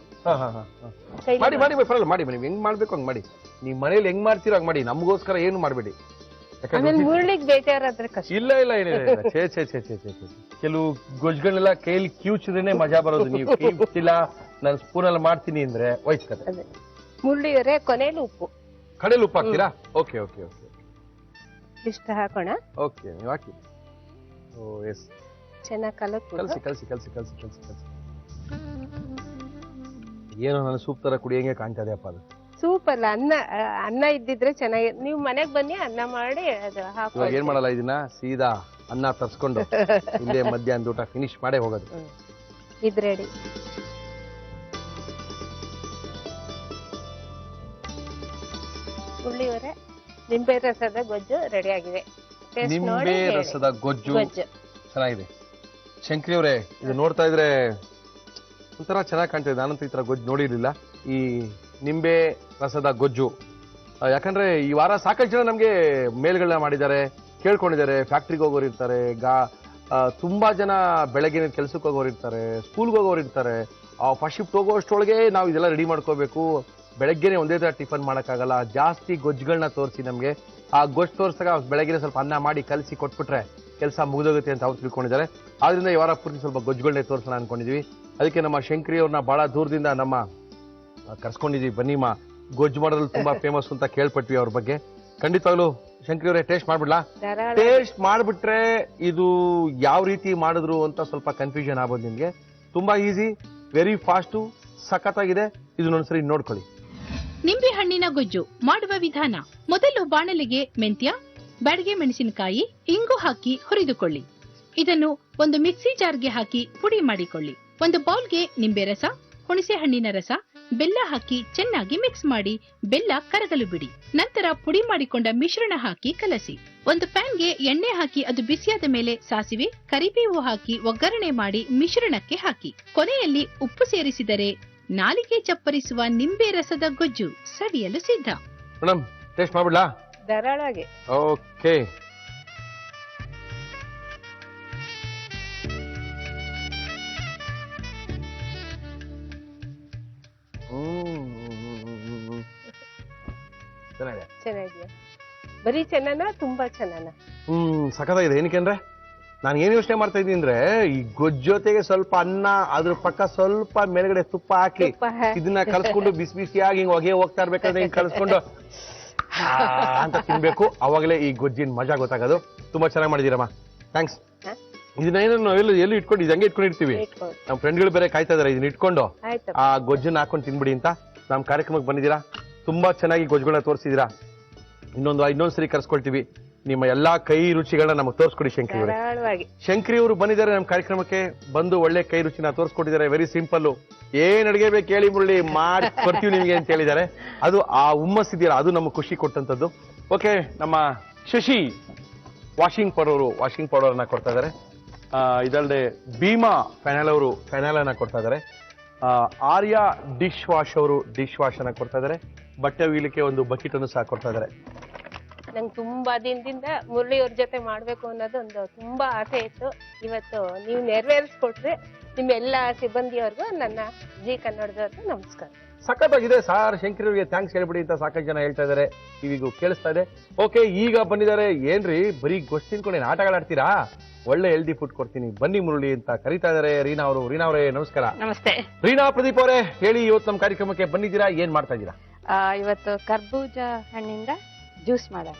S1: ಮಾಡಿ ಮಾಡಿ ಪರವಾಗಿಲ್ಲ, ಮಾಡಿ ನೀವು ಹೆಂಗ್ ಮಾಡ್ಬೇಕು ಹಂಗ್ ಮಾಡಿ. ನೀವ್ ಮನೇಲಿ ಹೆಂಗ್ ಮಾಡ್ತೀರೋ ಹಂಗ್ ಮಾಡಿ, ನಮಗೋಸ್ಕರ ಏನು ಮಾಡ್ಬೇಡಿ.
S4: ಮುರುಳಿಗೆ ಬೇಜಾರಾದ್ರೆ ಕಷ್ಟ.
S1: ಇಲ್ಲ ಇಲ್ಲ ಏನಿಲ್ಲ, ಛೇ ಛೇ ಛೇ ಛೇ ಛೇ ಛೇ. ಕೆಲವು ಗೊಜ್ಜುಗಳನ್ನೆಲ್ಲ ಕೈಯಲ್ಲಿ ಕಿವುಚಿದ್ರೇನೆ ಮಜಾ ಬರೋದು. ನೀವು ಕಿವುಚಿಲ್ಲ ನಾನು ಸ್ಪೂನಲ್ಲಿ ಮಾಡ್ತೀನಿ ಅಂದ್ರೆ ವಹಿಸ್ತಾರೆ.
S4: ಮುರುಳಿಯವರೇ ಕೊನೆಯಲ್ಲಿ ಉಪ್ಪು,
S1: ಕಡೆಯಲ್ಲಿ ಉಪ್ಪು ಹಾಕ್ತೀರಾ? ಓಕೆ ಓಕೆ ಓಕೆ,
S4: ಇಷ್ಟ ಹಾಕೋಣ.
S1: ಓಕೆ ನೀವು ಹಾಕಿ. ಓ ಎಸ್,
S4: ಚೆನ್ನಾಗಿ
S1: ಕಲಸಿ ಕಲಸಿ ಕಲಸಿ ಕಲಸಿ ಕಲಸಿ ಕಲಸಿ. ಏನೋ ನನ್ನ ಸೂಪ್ ತರ ಕುಡಿ ಹೆಂಗೆ ಕಾಣ್ತದೆ ಅಪ್ಪ ಅದು.
S4: ಸೂಪ್ ಅಲ್ಲ, ಅನ್ನ ಇದ್ದಿದ್ರೆ ಚೆನ್ನಾಗಿ. ನೀವು ಮನೆಗ್ ಬನ್ನಿ, ಅನ್ನ ಮಾಡಿ ಅದು ಹಾಕಿ.
S1: ಇವಾಗ ಏನ್ ಮಾಡಲ್ಲ, ಇದನ್ನ ಸೀದಾ ಅನ್ನ ತರ್ಸ್ಕೊಂಡು ಇಲ್ಲೇ ಮಧ್ಯಾಹ್ನದ ಊಟ ಫಿನಿಶ್ ಮಾಡೇ ಹೋಗೋದು.
S4: ಇದು ರೆಡಿ. ಉಳ್ಳಿಯವರೇ, ನಿಂಬೆ ರಸದ ಗೊಜ್ಜು ರೆಡಿ ಆಗಿದೆ.
S1: ನಿಂಬೆ ರಸದ ಗೊಜ್ಜು ಚೆನ್ನಾಗಿದೆ. ಶಂಕರಿ ಅವರೇ, ಇದು ನೋಡ್ತಾ ಇದ್ರೆ ಒಂಥರ ಚೆನ್ನಾಗಿ ಕಾಣ್ತಿದೆ. ನಾನಂತೂ ಈ ತರ ಗೊಜ್ಜು ನೋಡಿರ್ಲಿಲ್ಲ, ಈ ನಿಂಬೆ ರಸದ ಗೊಜ್ಜು. ಯಾಕಂದ್ರೆ ಈ ವಾರ ಸಾಕಷ್ಟು ಜನ ನಮ್ಗೆ ಮೇಲ್ಗಳನ್ನ ಮಾಡಿದ್ದಾರೆ, ಕೇಳ್ಕೊಂಡಿದ್ದಾರೆ. ಫ್ಯಾಕ್ಟ್ರಿಗೆ ಹೋಗೋರು ಇರ್ತಾರೆ, ತುಂಬಾ ಜನ ಬೆಳಗ್ಗೆ ಕೆಲ್ಸಕ್ಕೆ ಹೋಗೋರು ಇರ್ತಾರೆ, ಸ್ಕೂಲ್ಗೆ ಹೋಗೋರು ಇರ್ತಾರೆ. ಫಸ್ಟ್ ಶಿಫ್ಟ್ ಹೋಗೋಷ್ಟೊಳಗೆ ನಾವು ಇದೆಲ್ಲ ರೆಡಿ ಮಾಡ್ಕೋಬೇಕು. ಬೆಳಗ್ಗೆನೆ ಒಂದೇ ತರ ಟಿಫನ್ ಮಾಡೋಕ್ಕಾಗಲ್ಲ. ಜಾಸ್ತಿ ಗೊಜ್ಜುಗಳನ್ನ ತೋರಿಸಿ ನಮ್ಗೆ ಆ ಗೊಜ್ಜು ತೋರಿಸಿದಾಗ ಬೆಳಗ್ಗೆ ಸ್ವಲ್ಪ ಅನ್ನ ಮಾಡಿ ಕಲಸಿ ಕೊಟ್ಬಿಟ್ರೆ ಕೆಲಸ ಮುಗಿದೋಗುತ್ತೆ ಅಂತ ಅವ್ರು ತಿಳ್ಕೊಂಡಿದ್ದಾರೆ. ಆದ್ರಿಂದ ಈ ವಾರ ಪೂರ್ತಿ ಸ್ವಲ್ಪ ಗೊಜ್ಜುಗಳನ್ನೇ ತೋರಿಸೋಣ ಅನ್ಕೊಂಡಿದೀವಿ. ಅದಕ್ಕೆ ನಮ್ಮ ಶಂಕರಿ ಅವ್ರನ್ನ ಬಹಳ ದೂರದಿಂದ ನಮ್ಮ ಕರ್ಸ್ಕೊಂಡಿದೀವಿ. ಬನ್ನಿ ಮಾ, ಗೊಜ್ಜು ಮಾಡೋದ್ರಲ್ಲಿ ತುಂಬಾ ಫೇಮಸ್ ಅಂತ ಕೇಳ್ಪಟ್ವಿ ಅವ್ರ ಬಗ್ಗೆ. ಖಂಡಿತವಾಗ್ಲು ಶಂಕರಿ ಅವರೇ ಟೇಸ್ಟ್ ಮಾಡ್ಬಿಡ್ಲಾ? ಟೇಸ್ಟ್ ಮಾಡ್ಬಿಟ್ರೆ ಇದು ಯಾವ ರೀತಿ ಮಾಡಿದ್ರು ಅಂತ ಸ್ವಲ್ಪ ಕನ್ಫ್ಯೂಷನ್ ಆಗ್ಬೋದು ನಿಮ್ಗೆ. ತುಂಬಾ ಈಸಿ, ವೆರಿ ಫಾಸ್ಟು, ಸಖತ್ತಾಗಿದೆ. ಇದನ್ನೊಂದ್ಸರಿ ನೋಡ್ಕೊಳ್ಳಿ.
S3: ನಿಂಬೆ ಹಣ್ಣಿನ ಗೊಜ್ಜು ಮಾಡುವ ವಿಧಾನ: ಮೊದಲು ಬಾಣಲೆಗೆ ಮೆಂತ್ಯ, ಬ್ಯಾಡಗೆ ಮೆಣಸಿನಕಾಯಿ, ಇಂಗು ಹಾಕಿ ಹುರಿದುಕೊಳ್ಳಿ. ಇದನ್ನು ಒಂದು ಮಿಕ್ಸಿ ಜಾರ್ಗೆ ಹಾಕಿ ಪುಡಿ ಮಾಡಿಕೊಳ್ಳಿ. ಒಂದು ಬೌಲ್ಗೆ ನಿಂಬೆ ರಸ, ಹುಣಸೆ ಹಣ್ಣಿನ ರಸ, ಬೆಲ್ಲ ಹಾಕಿ ಚೆನ್ನಾಗಿ ಮಿಕ್ಸ್ ಮಾಡಿ ಬೆಲ್ಲ ಕರಗಲು ಬಿಡಿ. ನಂತರ ಪುಡಿ ಮಾಡಿಕೊಂಡ ಮಿಶ್ರಣ ಹಾಕಿ ಕಲಸಿ. ಒಂದು ಪ್ಯಾನ್ಗೆ ಎಣ್ಣೆ ಹಾಕಿ ಅದು ಬಿಸಿಯಾದ ಮೇಲೆ ಸಾಸಿವೆ, ಕರಿಬೇವು ಹಾಕಿ ಒಗ್ಗರಣೆ ಮಾಡಿ ಮಿಶ್ರಣಕ್ಕೆ ಹಾಕಿ. ಕೊನೆಯಲ್ಲಿ ಉಪ್ಪು ಸೇರಿಸಿದರೆ ನಾಲಿಗೆ ಚಪ್ಪರಿಸುವ ನಿಂಬೆ ರಸದ ಗೊಜ್ಜು ಸವಿಯಲು ಸಿದ್ಧ.
S1: ಮೇಡಮ್ ಟೇಸ್ಟ್ ಮಾಡ್ಬಿಡ್ಲಾ?
S4: ಧಾರಾಳವಾಗಿ.
S1: ಓಕೆ.
S4: ಚೆನ್ನಾಗಿದೆ. ಬರೀ ಚೆನ್ನಾನ, ತುಂಬಾ ಚೆನ್ನಾನ?
S1: ಸಖತ್ತಾಗಿದೆ. ಏನಕ್ಕೆ ಅಂದ್ರೆ ನಾನು ಏನ್ ಯೋಚನೆ ಮಾಡ್ತಾ ಇದ್ದೀನಿ ಅಂದ್ರೆ, ಈ ಗೊಜ್ಜು ಜೊತೆಗೆ ಸ್ವಲ್ಪ ಅನ್ನ, ಅದ್ರ ಪಕ್ಕ ಸ್ವಲ್ಪ ಮೇಲ್ಗಡೆ ತುಪ್ಪ ಹಾಕಿ ಇದನ್ನ ಕಲ್ಸ್ಕೊಂಡು ಬಿಸಿ ಬಿಸಿಯಾಗಿ ಹಿಂಗ್ ಹೊಗೆ ಹೋಗ್ತಾ ಇರ್ಬೇಕಾದ್ರೆ ಹಿಂಗ್ ಕಲ್ಸ್ಕೊಂಡು ಅಂತ ತಿನ್ಬೇಕು. ಅವಾಗಲೇ ಈ ಗೊಜ್ಜಿನ ಮಜಾ ಗೊತ್ತಾಗೋದು. ತುಂಬಾ ಚೆನ್ನಾಗಿ ಮಾಡಿದೀರಮ್ಮ, ಥ್ಯಾಂಕ್ಸ್. ಇದನ್ನ ಏನೋ ಎಲ್ಲಿ ಇಟ್ಕೊಂಡು ಇದಂಗೆ ಇಟ್ಕೊಂಡಿರ್ತೀವಿ. ನಮ್ಮ ಫ್ರೆಂಡ್ಗಳು ಬೇರೆ ಕಾಯ್ತಾ ಇದಾರೆ, ಇದನ್ನ ಇಟ್ಕೊಂಡು ಆ ಗೊಜ್ಜನ್ನ ಹಾಕೊಂಡು ತಿನ್ಬಿಡಿ ಅಂತ. ನಮ್ಮ ಕಾರ್ಯಕ್ರಮಕ್ಕೆ ಬಂದಿದ್ದೀರಾ, ತುಂಬಾ ಚೆನ್ನಾಗಿ ಗೊಜ್ಜುಗಳನ್ನ ತೋರಿಸಿದೀರಾ. ಇನ್ನೊಂದ್ಸರಿ ಕರ್ಸ್ಕೊಳ್ತೀವಿ. ನಿಮ್ಮ ಎಲ್ಲಾ ಕೈ ರುಚಿಗಳನ್ನ ನಮಗೆ ತೋರಿಸ್ಕೊಡಿ ಶಂಕರಿ ಅವರೇ. ಶಂಕರಿ ಅವರು ಬಂದಿದ್ದಾರೆ ನಮ್ಮ ಕಾರ್ಯಕ್ರಮಕ್ಕೆ, ಬಂದು ಒಳ್ಳೆ ಕೈ ರುಚಿನ ತೋರಿಸ್ಕೊಟ್ಟಿದ್ದಾರೆ. ವೆರಿ ಸಿಂಪಲ್, ಏನ್ ಅಡಿಗೆ ಬೇಕು ಹೇಳಿ ಮುರಳಿ, ಮಾಡಿ ಕೊಡ್ತೀವಿ ನಿಮಗೆ ಅಂತ ಹೇಳಿದ್ದಾರೆ. ಅದು ಆ ಹುಮ್ಮಸ್ಸಿದ್ದೀರಾ, ಅದು ನಮಗೆ ಖುಷಿ ಕೊಟ್ಟಂತದ್ದು. ಓಕೆ, ನಮ್ಮ ಶಶಿ ವಾಷಿಂಗ್ ಪೌಡರ್ ಅನ್ನ ಕೊಡ್ತಾ ಇದ್ದಾರೆ. ಇದಲ್ಲದೆ ಭೀಮಾ ಫೆನಲ್ ಅವರು ಫೆನಲ್ ಅನ್ನ ಕೊಡ್ತಾ ಇದ್ದಾರೆ. ಆರ್ಯ ಡಿಶ್ ವಾಶ್ ಅವರು ಡಿಶ್ ವಾಶ್ ಅನ್ನ ಕೊಡ್ತಾ ಇದ್ದಾರೆ. ಬಟ್ಟೆ ಒಗಿಲಿಕ್ಕೆ ಒಂದು ಬಕೆಟ್ ಅನ್ನು ಸಹ ಕೊಡ್ತಾ ಇದ್ದಾರೆ.
S4: ನಂಗೆ ತುಂಬಾ ದಿನದಿಂದ ಮುರಳಿ ಅವ್ರ ಜೊತೆ ಮಾಡ್ಬೇಕು ಅನ್ನೋದು ಒಂದು ತುಂಬಾ ಆಸೆ ಇತ್ತು. ಇವತ್ತು ನೀವು ನೆರವೇರಿಸ್ಕೊಟ್ರೆ ನಿಮ್ಮೆಲ್ಲಾ ಸಿಬ್ಬಂದಿಯವ್ರಿಗೂ ನನ್ನ ಜಿ ಕನ್ನಡದವ್ರಿಗೂ ನಮಸ್ಕಾರ.
S1: ಸಖತ್ತಾಗಿದೆ ಸಾರ್. ಶಂಕರವ್ರಿಗೆ ಥ್ಯಾಂಕ್ಸ್ ಹೇಳ್ಬಿಡಿ ಅಂತ ಸಾಕಷ್ಟು ಜನ ಹೇಳ್ತಾ ಇದಾರೆ, ಟಿವಿಗೂ ಕೇಳಿಸ್ತಾ ಇದೆ. ಓಕೆ, ಈಗ ಬಂದಿದ್ದಾರೆ. ಏನ್ರಿ ಬರೀ ಗೊಷ್ಟು ತಿನ್ಕೊಂಡು ಆಟಗಳಾಡ್ತೀರಾ? ಒಳ್ಳೆ ಹೆಲ್ದಿ ಫುಡ್ ಕೊಡ್ತೀನಿ ಬನ್ನಿ ಮುರಳಿ ಅಂತ ಕರೀತಾ ಇದಾರೆ ರೀನಾ ಅವರು. ರೀನಾ ಅವರೇ ನಮಸ್ಕಾರ.
S5: ನಮಸ್ತೆ.
S1: ರೀನಾ, ಪ್ರದೀಪ್ ಅವರೇ ಹೇಳಿ, ಇವತ್ತು ನಮ್ಮ ಕಾರ್ಯಕ್ರಮಕ್ಕೆ ಬಂದಿದ್ದೀರಾ, ಏನ್ ಮಾಡ್ತಾ ಇದ್ದೀರಾ?
S5: ಇವತ್ತು ಕರ್ಬೂಜ ಹಣ್ಣಿಂದ ಜ್ಯೂಸ್ ಮಾಡೋಣ.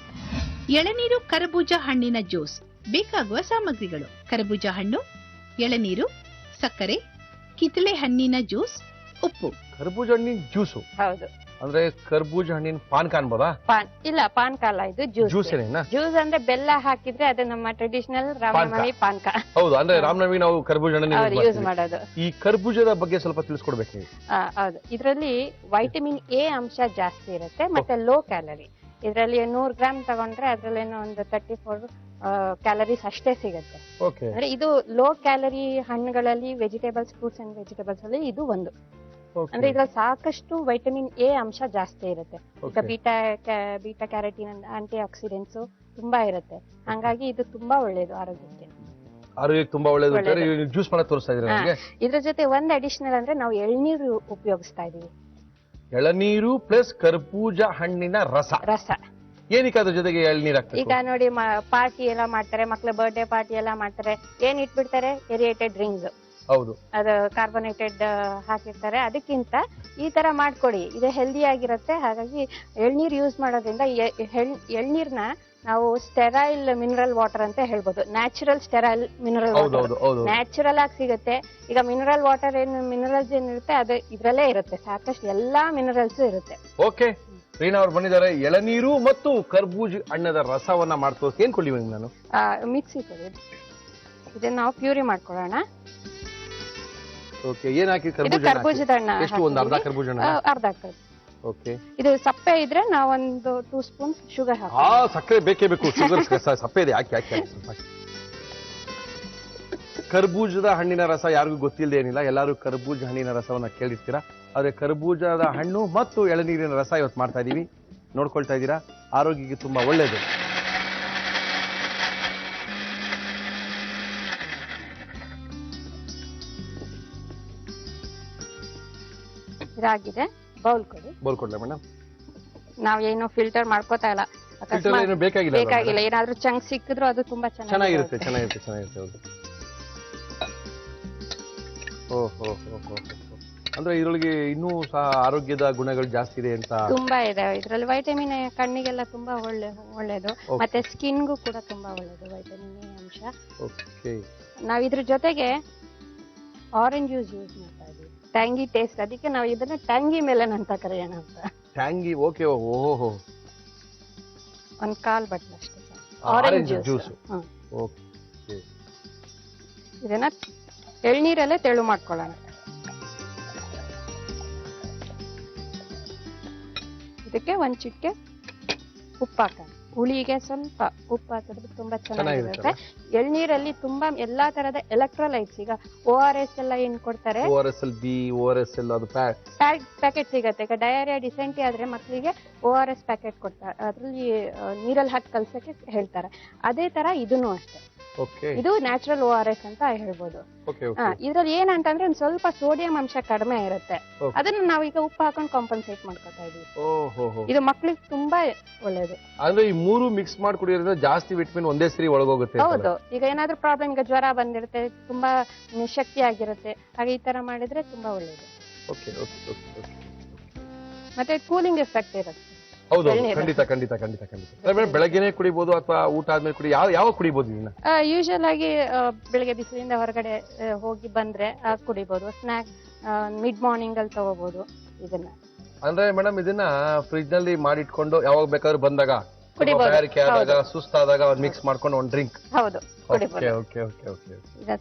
S3: ಎಳನೀರು ಕರಬೂಜ ಹಣ್ಣಿನ ಜ್ಯೂಸ್. ಬೇಕಾಗುವ ಸಾಮಗ್ರಿಗಳು: ಕರಬೂಜ ಹಣ್ಣು, ಎಳನೀರು, ಸಕ್ಕರೆ, ಕಿತ್ತಳೆ ಹಣ್ಣಿನ ಜ್ಯೂಸ್, ಉಪ್ಪು.
S1: ಕರ್ಬೂಜ ಹಣ್ಣಿನ ಜ್ಯೂಸು
S5: ಹೌದು.
S1: ಅಂದ್ರೆ ಕರ್ಬೂಜ ಹಣ್ಣಿನ ಪಾನ್ ಕಾಣ್ಬೋದಾ?
S5: ಇಲ್ಲ, ಪಾನ್ಕ ಇದು ಜ್ಯೂಸ್.
S1: ಜ್ಯೂಸ್
S5: ಜ್ಯೂಸ್ ಅಂದ್ರೆ ಬೆಲ್ಲ ಹಾಕಿದ್ರೆ ಅದು ನಮ್ಮ ಟ್ರೆಡಿಷನಲ್ ರಾಮನವಮಿ ಪಾನ್ಕ.
S1: ಹೌದು, ಅಂದ್ರೆ ರಾಮನವಮಿ ನಾವು ಕರ್ಬೂಜ
S5: ಯೂಸ್ ಮಾಡೋದು.
S1: ಈ ಕರ್ಬೂಜದ ಬಗ್ಗೆ ಸ್ವಲ್ಪ ತಿಳಿಸ್ಕೊಡ್ಬೇಕು.
S5: ಹೌದು, ಇದರಲ್ಲಿ ವೈಟಮಿನ್ ಎ ಅಂಶ ಜಾಸ್ತಿ ಇರುತ್ತೆ, ಮತ್ತೆ ಲೋ ಕ್ಯಾಲರಿ. ಇದರಲ್ಲಿ 100 ಗ್ರಾಮ್ ತಗೊಂಡ್ರೆ ಅದ್ರಲ್ಲೇನೋ ಒಂದು 34 ಕ್ಯಾಲರೀಸ್ ಅಷ್ಟೇ ಸಿಗುತ್ತೆ. ಅಂದ್ರೆ ಇದು ಲೋ ಕ್ಯಾಲರಿ ಹಣ್ಣುಗಳಲ್ಲಿ ವೆಜಿಟೇಬಲ್ಸ್, ಫ್ರೂಟ್ಸ್ ಅಂಡ್ ವೆಜಿಟೇಬಲ್ಸ್ ಅಲ್ಲಿ ಇದು ಒಂದು. ಅಂದ್ರೆ ಇದ್ರಲ್ಲಿ ಸಾಕಷ್ಟು ವೈಟಮಿನ್ ಎ ಅಂಶ ಜಾಸ್ತಿ ಇರುತ್ತೆ. ಈಗ ಬೀಟಾ ಕ್ಯಾರೋಟಿನ್ ಆಂಟಿ ಆಕ್ಸಿಡೆಂಟ್ಸ್ ತುಂಬಾ ಇರುತ್ತೆ. ಹಂಗಾಗಿ ಇದು ತುಂಬಾ ಒಳ್ಳೇದು ಆರೋಗ್ಯಕ್ಕೆ.
S1: ತುಂಬಾ ಒಳ್ಳೇದು. ಜ್ಯೂಸ್ ಮಾಡಕ್ ತೋರಿಸ್ತಾ ಇದ್ರೆ
S5: ಇದ್ರ ಜೊತೆ ಒಂದ್ ಅಡಿಷನಲ್ ಅಂದ್ರೆ ನಾವು ಎಳ್ನೀರು ಉಪಯೋಗಿಸ್ತಾ ಇದೀವಿ.
S1: ಎಳನೀರು ಪ್ಲಸ್ ಕರ್ಬೂಜ ಹಣ್ಣಿನ ರಸ. ಏನಕ್ಕೆ ಅದ್ರ ಜೊತೆಗೆ ಎಳ್ನೀರ್ ಹಾಕ್ತಾರೆ?
S5: ಈಗ ನೋಡಿ, ಪಾರ್ಟಿ ಎಲ್ಲ ಮಾಡ್ತಾರೆ, ಮಕ್ಳ ಬರ್ಡೇ ಪಾರ್ಟಿ ಎಲ್ಲ ಮಾಡ್ತಾರೆ, ಏನ್ ಇಟ್ಬಿಡ್ತಾರೆ? ಎರಿಯೇಟೆಡ್ ಡ್ರಿಂಕ್ಸ್.
S1: ಹೌದು,
S5: ಅದು ಕಾರ್ಬೋನೇಟೆಡ್ ಹಾಕಿರ್ತಾರೆ. ಅದಕ್ಕಿಂತ ಈ ತರ ಮಾಡ್ಕೊಡಿ, ಇದು ಹೆಲ್ದಿ ಆಗಿರುತ್ತೆ. ಹಾಗಾಗಿ ಎಳ್ನೀರ್ ಯೂಸ್ ಮಾಡೋದ್ರಿಂದ ಎಳ್ನೀರ್ನ ನಾವು ಸ್ಟೆರೈಲ್ ಮಿನರಲ್ ವಾಟರ್ ಅಂತ ಹೇಳ್ಬೋದು. Natural sterile mineral water natural ಆಗಿ ಸಿಗುತ್ತೆ. ಈಗ ಮಿನರಲ್ ವಾಟರ್ ಮಿನರಲ್ಸ್ ಏನಿರುತ್ತೆ ಅದು ಇದ್ರಲ್ಲೇ ಇರುತ್ತೆ. ಸಾಕಷ್ಟು ಎಲ್ಲಾ ಮಿನರಲ್ಸ್ ಇರುತ್ತೆ.
S1: ಓಕೆ, ರೀನಾ ಅವ್ರು ಬಂದಿದ್ದಾರೆ. ಎಳನೀರು ಮತ್ತು ಕರ್ಬೂಜ ಹಣ್ಣದ ರಸವನ್ನ ಮಾಡ್ತೋ ಏನ್ ಕೊಡ್ಲಿ ನಾನು?
S5: ಮಿಕ್ಸಿ ಕೊಡಿ. ಇದನ್ನ ನಾವು ಪ್ಯೂರಿ ಮಾಡ್ಕೊಳ್ಳೋಣ.
S1: ಓಕೆ, ಏನ್ ಹಾಕಿ?
S5: ಕರ್ಬೂಜದ ಹಣ್ಣ
S1: ಎಷ್ಟು? ಒಂದು ಅರ್ಧ ಕರ್ಬೂಜ ಹಣ್ಣ.
S5: ಅರ್ಧ ಕರ್ಬೂಜ.
S1: ಓಕೆ,
S5: ಇದು ಸಪ್ಪೆ ಇದ್ರೆ ನಾವೊಂದು 2 ಸ್ಪೂನ್ ಶುಗರ್ ಹಾಕಿ.
S1: ಸಕ್ಕರೆ ಬೇಕೇ ಬೇಕು. ಶುಗರ್ ಸಪ್ಪೆ ಇದೆ, ಹಾಕಿ. ಕರ್ಬೂಜದ ಹಣ್ಣಿನ ರಸ ಯಾರಿಗೂ ಗೊತ್ತಿಲ್ಲದೆ ಏನಿಲ್ಲ, ಎಲ್ಲರೂ ಕರ್ಬೂಜ ಹಣ್ಣಿನ ರಸವನ್ನ ಕೇಳಿರ್ತೀರಾ. ಆದ್ರೆ ಕರ್ಬೂಜದ ಹಣ್ಣು ಮತ್ತು ಎಳನೀರಿನ ರಸ ಇವತ್ತು ಮಾಡ್ತಾ ಇದೀವಿ. ನೋಡ್ಕೊಳ್ತಾ ಇದ್ದೀರಾ, ಆರೋಗ್ಯಕ್ಕೆ ತುಂಬಾ ಒಳ್ಳೇದು.
S5: ಇದಾಗಿದೆ. ಬೌಲ್ ಕೊಡಿ.
S1: ಬೌಲ್ ಕೊಡ್ಲಾ ಮೇಡಮ್?
S5: ನಾವೇನು ಫಿಲ್ಟರ್ ಮಾಡ್ಕೋತಾ ಇಲ್ಲ, ಬೇಕಾಗಿಲ್ಲ. ಏನಾದ್ರೂ ಚಂಕ್ ಸಿಕ್ಕಿದ್ರು ಅದು ತುಂಬಾ
S1: ಚೆನ್ನಾಗಿರುತ್ತೆ. ಹೌದು. ಓಹೋ, ಅಂದ್ರೆ ಇದ್ರೊಳಗೆ ಇನ್ನೂ ಸಹ ಆರೋಗ್ಯದ ಗುಣಗಳು ಜಾಸ್ತಿ ಇದೆ ಅಂತ.
S5: ತುಂಬಾ ಇದೆ ಇದ್ರಲ್ಲಿ. ವೈಟಮಿನ್ ಕಣ್ಣಿಗೆಲ್ಲ ತುಂಬಾ ಒಳ್ಳೇದು, ಮತ್ತೆ ಸ್ಕಿನ್ಗೂ ಕೂಡ ತುಂಬಾ ಒಳ್ಳೇದು ವೈಟಮಿನ್ ಎ ಅಂಶ.
S1: ಓಕೆ,
S5: ನಾವ್ ಇದ್ರ ಜೊತೆಗೆ ಆರೆಂಜ್ ಜ್ಯೂಸ್ ಯೂಸ್ ಮಾಡ್ತಾ ಇದೀವಿ. ಟ್ಯಾಂಗಿ ಟೇಸ್ಟ್, ಅದಕ್ಕೆ ನಾವು ಇದನ್ನ ಟ್ಯಾಂಗಿ ಮೆಲನ್ ಅಂತ ಕರೆಯೋಣ ಅಂತ.
S1: Tangy, okay. ಓಹೋ,
S5: 1/4 ಬಟ್ಲು ಅಷ್ಟೇ ಆರೆಂಜ್ ಜ್ಯೂಸ್.
S1: ಓಕೆ,
S5: ಇದನ್ನ ಎಳ್ನೀರಲ್ಲೇ ತೆಳು ಮಾಡ್ಕೊಳ್ಳೋಣ. ಇದಕ್ಕೆ 1 ಚಿಟಿಕೆ ಉಪ್ಪು ಹಾಕೋಣ. ಹುಳಿಗೆ ಸ್ವಲ್ಪ ಉಪ್ಪು ಹಾಕಿದ್ರೆ ತುಂಬಾ ಚೆನ್ನಾಗಿರುತ್ತೆ. ಎಳ್ನೀರಲ್ಲಿ ತುಂಬಾ ಎಲ್ಲಾ ತರದ ಎಲೆಕ್ಟ್ರೋಲೈಟ್ಸ್, ಈಗ ORS ಎಲ್ಲ ಏನ್ ಕೊಡ್ತಾರೆ, ಪ್ಯಾಕೆಟ್ ಸಿಗತ್ತೆ. ಈಗ ಡಯರಿಯಾ, ಡಿಸೆಂಟಿ ಆದ್ರೆ ಮಕ್ಕಳಿಗೆ ORS ಪ್ಯಾಕೆಟ್ ಕೊಡ್ತಾರೆ. ಅದ್ರಲ್ಲಿ ನೀರಲ್ಲಿ ಹಾಕಿ ಕಲ್ಸಕ್ಕೆ ಹೇಳ್ತಾರೆ. ಅದೇ ತರ ಇದನ್ನು ಅಷ್ಟೇ. ಇದು ನ್ಯಾಚುರಲ್ ORS ಅಂತ ಹೇಳ್ಬೋದು. ಇದ್ರಲ್ಲಿ ಏನಂತಂದ್ರೆ ಒಂದ್ ಸ್ವಲ್ಪ ಸೋಡಿಯಂ ಅಂಶ ಕಡಿಮೆ ಇರುತ್ತೆ. ಅದನ್ನ ನಾವೀಗ ಉಪ್ಪು ಹಾಕೊಂಡು ಕಾಂಪನ್ಸೇಟ್ ಮಾಡ್ಕೊತಾ ಇದೀವಿ. ಇದು ಮಕ್ಳಿಗೆ ತುಂಬಾ ಒಳ್ಳೇದು.
S1: ಅಂದ್ರೆ ಈ ಮೂರು ಮಿಕ್ಸ್ ಮಾಡಿ ಕುಡಿಯೋದ್ರಿಂದ ಜಾಸ್ತಿ ವಿಟಮಿನ್ ಒಂದೇ ಸರಿ ಒಳಗೋಗುತ್ತೆ.
S5: ಹೌದು, ಈಗ ಏನಾದ್ರೂ ಪ್ರಾಬ್ಲಮ್, ಈಗ ಜ್ವರ ಬಂದಿರುತ್ತೆ, ತುಂಬಾ ನಿಶಕ್ತಿ ಆಗಿರುತ್ತೆ, ಹಾಗೆ ಈ ತರ ಮಾಡಿದ್ರೆ ತುಂಬಾ ಒಳ್ಳೇದು. ಮತ್ತೆ ಕೂಲಿಂಗ್ ಎಫೆಕ್ಟ್ ಇರುತ್ತೆ.
S1: ಹೌದು, ಖಂಡಿತ. ಬೆಳಗ್ಗೆನೆ ಕುಡಿಬಹುದು ಅಥವಾ ಊಟ ಆದ್ಮೇಲೆ ಯಾವ ಕುಡಿಬಹುದು?
S5: ಯೂಶಲ್ ಆಗಿ ಬೆಳಗ್ಗೆ ಬಿಸಿಲಿಂದ ಹೊರಗಡೆ ಹೋಗಿ ಬಂದ್ರೆ ಕುಡಿಬಹುದು. ಸ್ನಾಕ್ ಮಿಡ್ ಮಾರ್ನಿಂಗ್ ಅಲ್ಲಿ ತಗೋಬಹುದು ಇದನ್ನ.
S1: ಅಂದ್ರೆ ಮೇಡಮ್, ಇದನ್ನ ಫ್ರಿಜ್ ನಲ್ಲಿ ಮಾಡಿಟ್ಕೊಂಡು ಯಾವಾಗ ಬೇಕಾದ್ರೂ ಬಂದಾಗ ಸುಸ್ತಾದಾಗ ಮಿಕ್ಸ್ ಮಾಡ್ಕೊಂಡು ಒಂದು ಡ್ರಿಂಕ್.
S5: ಹೌದು,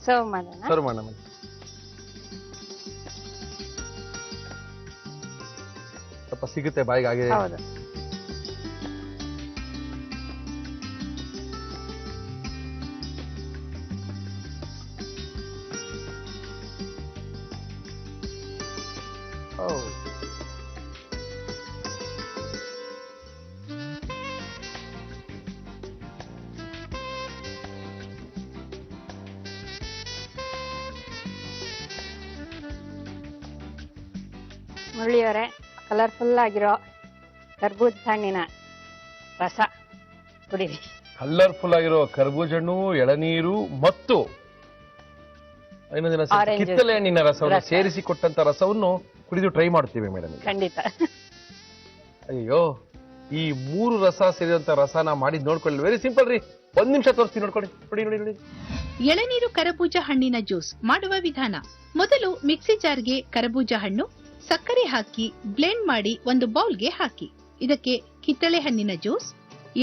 S5: ಸರ್ವ್ ಮಾಡೋಣ.
S1: ಸ್ವಲ್ಪ ಸಿಗುತ್ತೆ ಬಾಯಿಗೆ ಹಾಗೆ.
S5: ಹೌದು. ಮುರಳಿಯವರೇ, ಕಲರ್ಫುಲ್ ಆಗಿರೋ ಕರ್ಬೂಜ ಹಣ್ಣಿನ ರಸ ಕುಡೀರಿ.
S1: ಕಲರ್ಫುಲ್ ಆಗಿರೋ ಕರ್ಬೂಜ ಹಣ್ಣು, ಎಳನೀರು ಮತ್ತು ಕಿತ್ತಳೆ ಹಣ್ಣಿನ ರಸವನ್ನು ಸೇರಿಸಿ ಕೊಟ್ಟಂತ ರಸವನ್ನು ಕುಡಿದು ಟ್ರೈ ಮಾಡ್ತೀವಿ ಮೇಡಮ್.
S5: ಖಂಡಿತ.
S1: ಅಯ್ಯೋ, ಈ 3 ರಸ ಸೇರಿದಂತ ರಸನ ಮಾಡಿದ್ ನೋಡ್ಕೊಳ್ಳಿ. ವೆರಿ ಸಿಂಪಲ್ ರೀ, 1 ನಿಮಿಷ ತೋರಿಸ್ತೀನಿ, ನೋಡ್ಕೊಳ್ಳಿ. ನೋಡಿ.
S3: ಎಳನೀರು ಕರಬೂಜ ಹಣ್ಣಿನ ಜ್ಯೂಸ್ ಮಾಡುವ ವಿಧಾನ. ಮೊದಲು ಮಿಕ್ಸಿ ಜಾರ್ಗೆ ಕರಬೂಜ ಹಣ್ಣು, ಸಕ್ಕರೆ ಹಾಕಿ ಬ್ಲೆಂಡ್ ಮಾಡಿ ಒಂದು ಬೌಲ್ಗೆ ಹಾಕಿ. ಇದಕ್ಕೆ ಕಿತ್ತಳೆ ಹಣ್ಣಿನ ಜ್ಯೂಸ್,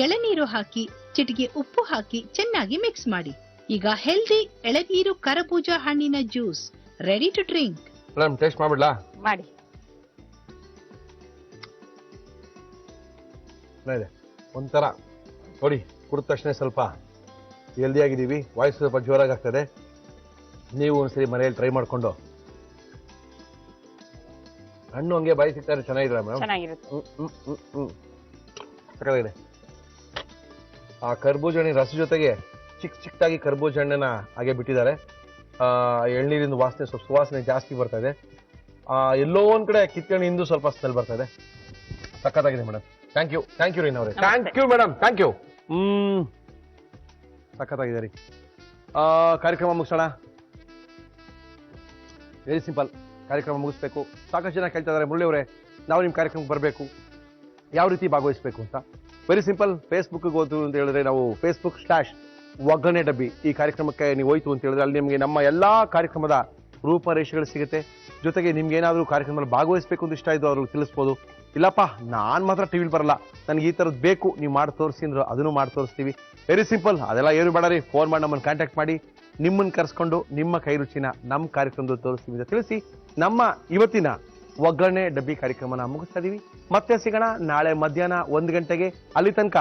S3: ಎಳನೀರು ಹಾಕಿ ಚಿಟಿಕೆ ಉಪ್ಪು ಹಾಕಿ ಚೆನ್ನಾಗಿ ಮಿಕ್ಸ್ ಮಾಡಿ. ಈಗ ಹೆಲ್ದಿ ಎಳನೀರು ಕರಬೂಜ ಹಣ್ಣಿನ juice ready to drink.
S1: Madam, taste ಮಾಡ್ಬಿಡ್ಲಾ?
S5: ಮಾಡಿ.
S1: ಒಂಥರ ನೋಡಿ, ಕುಡಿದ ತಕ್ಷಣ ಸ್ವಲ್ಪ ಹೆಲ್ದಿ ಆಗಿದ್ದೀವಿ, ವಾಯ್ಸ್ ಸ್ವಲ್ಪ ಜೋರಾಗಿ ಆಗ್ತದೆ. ನೀವು ಒಂದ್ಸರಿ ಮನೆಯಲ್ಲಿ ಟ್ರೈ ಮಾಡ್ಕೊಂಡು ಹಣ್ಣು ಹಂಗೆ ಬಾಯಿ ಸಿಗ್ತಾರೆ. ಚೆನ್ನಾಗಿಲ್ಲ ಮೇಡಮ್?
S5: ಚೆನ್ನಾಗಿರುತ್ತೆ.
S1: ಸರಿಯಾಗಿದೆ. ಆ ಕರ್ಬೂಜ ಹಣ್ಣಿನ ರಸ ಜೊತೆಗೆ ಚಿಕ್ಕದಾಗಿ ಕರ್ಬೂಜ ಹಣ್ಣನ್ನ ಹಾಗೆ ಬಿಟ್ಟಿದ್ದಾರೆ. ಎಳ್ನೀರಿನ ವಾಸನೆ, ಸ್ವಲ್ಪ ಸುವಾಸನೆ ಜಾಸ್ತಿ ಬರ್ತಾ ಇದೆ. ಎಲ್ಲೋ ಒಂದ್ ಕಡೆ ಕಿತ್ತಣಿಯಿಂದ ಸ್ವಲ್ಪ ಸ್ಮೆಲ್ ಬರ್ತಾ ಇದೆ. ಸಖತ್ತಾಗಿದೆ ಮೇಡಮ್. ಥ್ಯಾಂಕ್ ಯು ರೀನಾ ಅವರೇ. Thank you madam, thank you. ಸಖತ್ತಾಗಿದೆ ರೀ. ಕಾರ್ಯಕ್ರಮ ಮುಗಿಸೋಣ. ವೆರಿ ಸಿಂಪಲ್, ಕಾರ್ಯಕ್ರಮ ಮುಗಿಸ್ಬೇಕು. ಸಾಕಷ್ಟು ಜನ ಕೇಳ್ತಾ ಇದ್ದಾರೆ, ಮುರಳಿ ಅವರೇ ನಾವು ನಿಮ್ಮ ಕಾರ್ಯಕ್ರಮಕ್ಕೆ ಬರಬೇಕು, ಯಾವ ರೀತಿ ಭಾಗವಹಿಸಬೇಕು ಅಂತ. ವೆರಿ ಸಿಂಪಲ್, ಫೇಸ್ಬುಕ್ಗೆ ಹೋದ್ರು ಅಂತ ಹೇಳಿದ್ರೆ ನಾವು Facebook/ಒಗ್ಗರಣೆ ಡಬ್ಬಿ ಈ ಕಾರ್ಯಕ್ರಮಕ್ಕೆ ನೀವು ಹೋಯ್ತು ಅಂತ ಹೇಳಿದ್ರೆ ಅಲ್ಲಿ ನಿಮಗೆ ನಮ್ಮ ಎಲ್ಲಾ ಕಾರ್ಯಕ್ರಮದ ರೂಪರೇಷೆಗಳು ಸಿಗುತ್ತೆ. ಜೊತೆಗೆ ನಿಮ್ಗೆ ಏನಾದರೂ ಕಾರ್ಯಕ್ರಮದಲ್ಲಿ ಭಾಗವಹಿಸಬೇಕು ಅಂತ ಇಷ್ಟ ಇದ್ದು ಅವ್ರಿಗೆ ತಿಳಿಸ್ಬೋದು. ಇಲ್ಲಪ್ಪ ನಾನು ಮಾತ್ರ ಟಿವಿಲಿ ಬರಲ್ಲ, ನನಗೆ ಈ ಥರದ್ದು ಬೇಕು, ನೀವು ಮಾಡಿ ತೋರಿಸಿ ಅಂದ್ರೆ ಅದನ್ನು ಮಾಡಿ ತೋರಿಸ್ತೀವಿ. ವೆರಿ ಸಿಂಪಲ್, ಅದೆಲ್ಲ ಏನು ಬೇಡ ರೀ, ಫೋನ್ ಮಾಡಿ ನಮ್ಮನ್ನು ಕಾಂಟ್ಯಾಕ್ಟ್ ಮಾಡಿ, ನಿಮ್ಮನ್ನು ಕರೆಸ್ಕೊಂಡು ನಿಮ್ಮ ಕೈ ರುಚಿನ ನಮ್ಮ ಕಾರ್ಯಕ್ರಮದಲ್ಲಿ ತೋರಿಸ್ತೀವಿ ಅಂತ ತಿಳಿಸಿ ನಮ್ಮ ಇವತ್ತಿನ ಒಗ್ಗರಣೆ ಡಬ್ಬಿ ಕಾರ್ಯಕ್ರಮನ ಮುಗಿಸ್ತಾ ಇದೀವಿ. ಮತ್ತೆ ಸಿಗೋಣ ನಾಳೆ ಮಧ್ಯಾಹ್ನ 1 ಗಂಟೆಗೆ. ಅಲ್ಲಿ ತನಕ